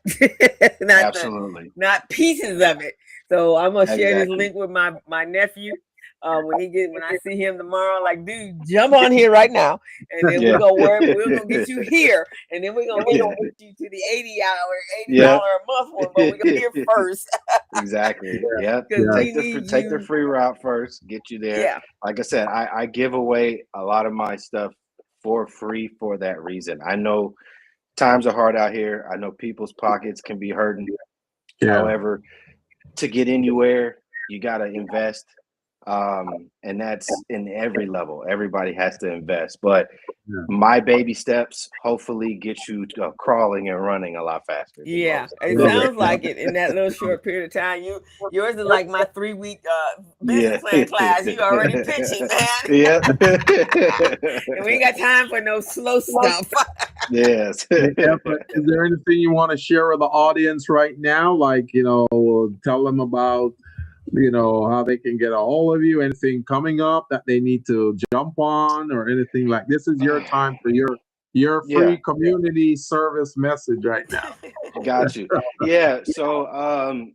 Not pieces of it. So I'm gonna share this link with my nephew. When I see him tomorrow, like, dude, jump on here right now, and then we're gonna get you here, and then we're gonna get you to the $80 a month one, but we're gonna here first. Exactly. Yeah. Take the free route first, get you there. Yeah. Like I said, I give away a lot of my stuff for free for that reason. I know times are hard out here. I know people's pockets can be hurting. However, to get anywhere, you got to invest. And that's in every level. Everybody has to invest, but my baby steps hopefully get you crawling and running a lot faster. It sounds like it in that little short period of time. Yours is like my 3-week business plan class. You already pitching, man. And we ain't got time for no slow stuff. Yes. Is there anything you want to share with the audience right now? Like, tell them about how they can get a hold of you, anything coming up that they need to jump on, or anything like this is your time for your free community service message right now. Got you. Yeah. So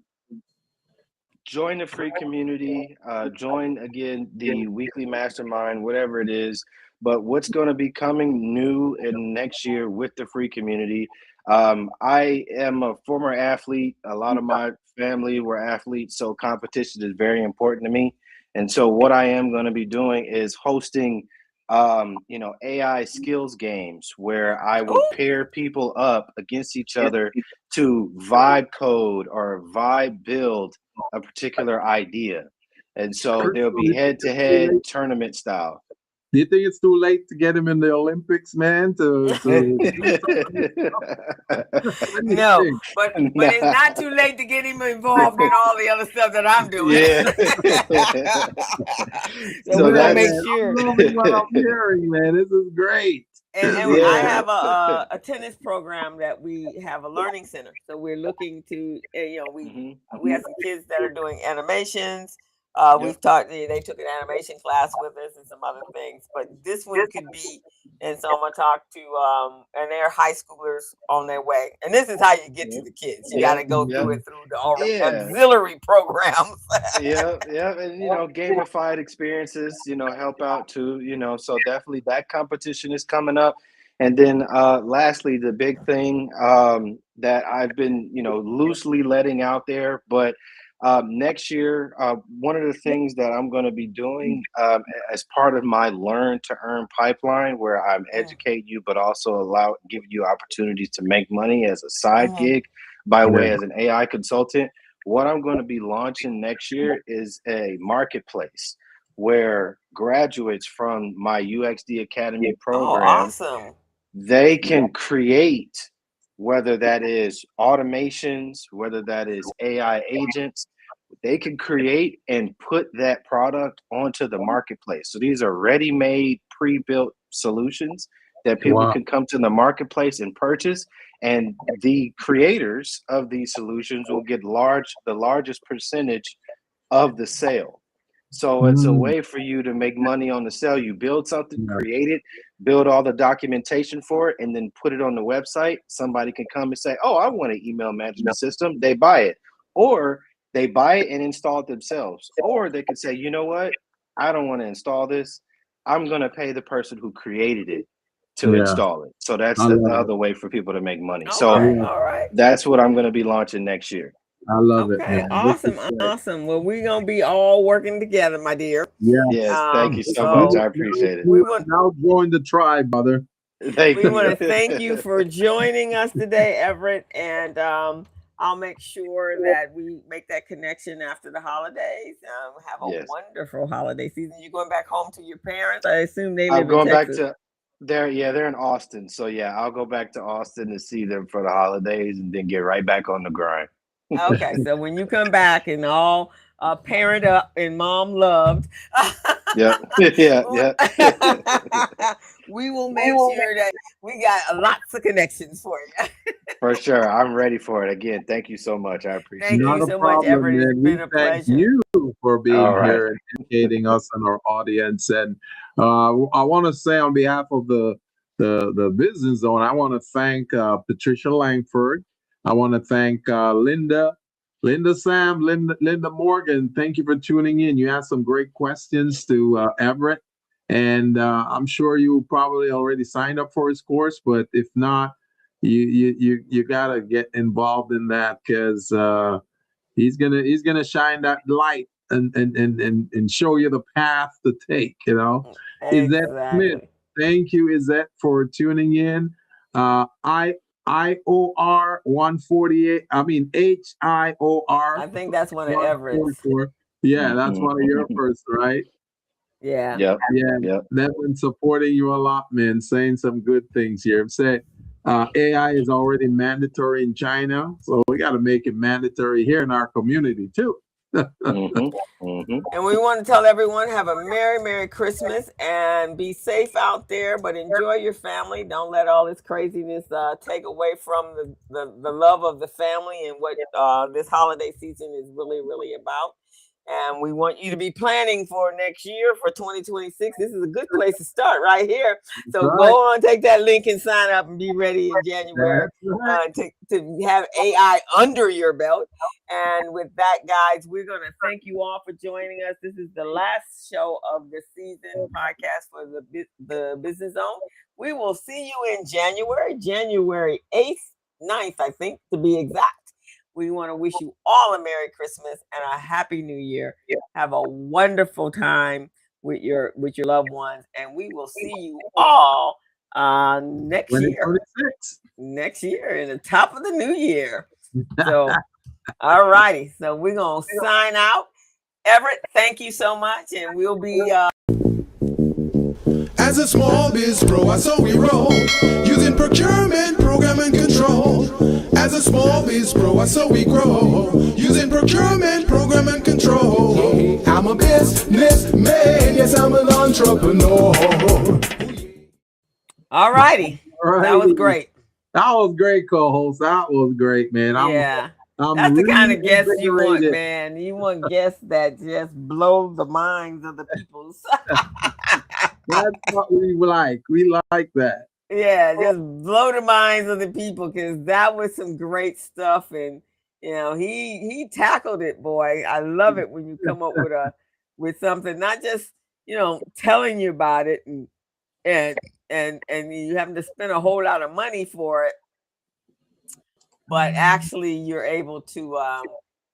join the free community, join again the weekly mastermind, whatever it is. But what's going to be coming new in next year with the free community? I am a former athlete. A lot of my family were athletes, so competition is very important to me. And so what I am going to be doing is hosting AI skills games where I will pair people up against each other to vibe code or vibe build a particular idea. And so they'll be head-to-head tournament style. Do you think it's too late to get him in the Olympics, man? No, but it's not too late to get him involved in all the other stuff that I'm doing. Yeah. So we're gonna make sure. I'm loving what I'm hearing, man. This is great. And I have a tennis program that we have a learning center. So we're looking to, we have some kids that are doing animations. We've talked. They took an animation class with us and some other things, but this one could be. And so I'm gonna talk to and they're high schoolers on their way. And this is how you get to the kids. You got to go through it through the auxiliary programs. And gamified experiences, help out too. So definitely that competition is coming up. And then lastly, the big thing that I've been loosely letting out there, but next year, one of the things that I'm going to be doing as part of my Learn to Earn pipeline, where I'm educating you, but also giving you opportunities to make money as a side gig by way as an AI consultant. What I'm going to be launching next year is a marketplace where graduates from my UXD Academy program, they can create, whether that is automations, whether that is AI agents, they can create and put that product onto the marketplace. So these are ready-made, pre-built solutions that people can come to the marketplace and purchase. And the creators of these solutions will get the largest percentage of the sale. So it's a way for you to make money on the sale. You build something, create it, build all the documentation for it, and then put it on the website. Somebody can come and say, oh, I want an email management system. They buy it. Or they buy it and install it themselves. Or they could say, you know what? I don't want to install this. I'm going to pay the person who created it to install it. So that's the other way for people to make money. That's what I'm going to be launching next year. I love it. Man. Awesome. Well, we're gonna be all working together, my dear. Yes, thank you so much. I appreciate it. We want now join the tribe, brother. We want to thank you for joining us today, Everett, and I'll make sure that we make that connection after the holidays. Have a wonderful holiday season. You're going back home to your parents. I assume they live in Texas. I'm going back to. They're in Austin, so I'll go back to Austin to see them for the holidays, and then get right back on the grind. Okay, so when you come back and all parent up and mom loved, yeah. We will make sure that we got lots of connections for you. For sure, I'm ready for it. Again, thank you so much. I appreciate it. Thank you so much, Everett. It's been a pleasure. Thank you for being here and educating us and our audience. And I want to say on behalf of the Business Zone, I want to thank Patricia Langford. I want to thank Linda Morgan. Thank you for tuning in. You asked some great questions to Everett, and I'm sure you probably already signed up for his course. But if not, you gotta get involved in that, because he's gonna shine that light and show you the path to take. Izette Smith. Thank you, Izette, for tuning in. IOR 148. I mean HIOR. I think that's one of Everett's. Yeah, that's one of your first, right? Yeah. Yep. They've been supporting you a lot, man. Saying some good things here. I'm saying AI is already mandatory in China, so we got to make it mandatory here in our community too. And we want to tell everyone, have a Merry Christmas and be safe out there, but enjoy your family. Don't let all this craziness take away from the love of the family and what this holiday season is really about. And we want you to be planning for next year, for 2026. This is a good place to start right here. So go on, take that link and sign up and be ready in January to have AI under your belt. And with that, guys, we're going to thank you all for joining us. This is the last show of the season podcast for the Business Zone. We will see you in January 8th, 9th, I think, to be exact. We want to wish you all a Merry Christmas and a Happy New Year. Have a wonderful time with your loved ones, and we will see you all next year. Next year, in the top of the new year. So, all righty. So we're gonna sign out. Everett, thank you so much, and we'll be. As a small biz pro, I saw we roll, using procurement, program, and control. As a small biz pro, I saw we grow, using procurement, program, and control. I'm a businessman, yes, I'm an entrepreneur. All righty. That was great. That was great, co-host. That was great, man. That's the kind of guest you want, man. You want guests that just blow the minds of the people. That's what we like. We like that. Yeah, just blow the minds of the people, because that was some great stuff. And he tackled it, boy. I love it when you come up with something, not just telling you about it and you having to spend a whole lot of money for it, but actually you're able to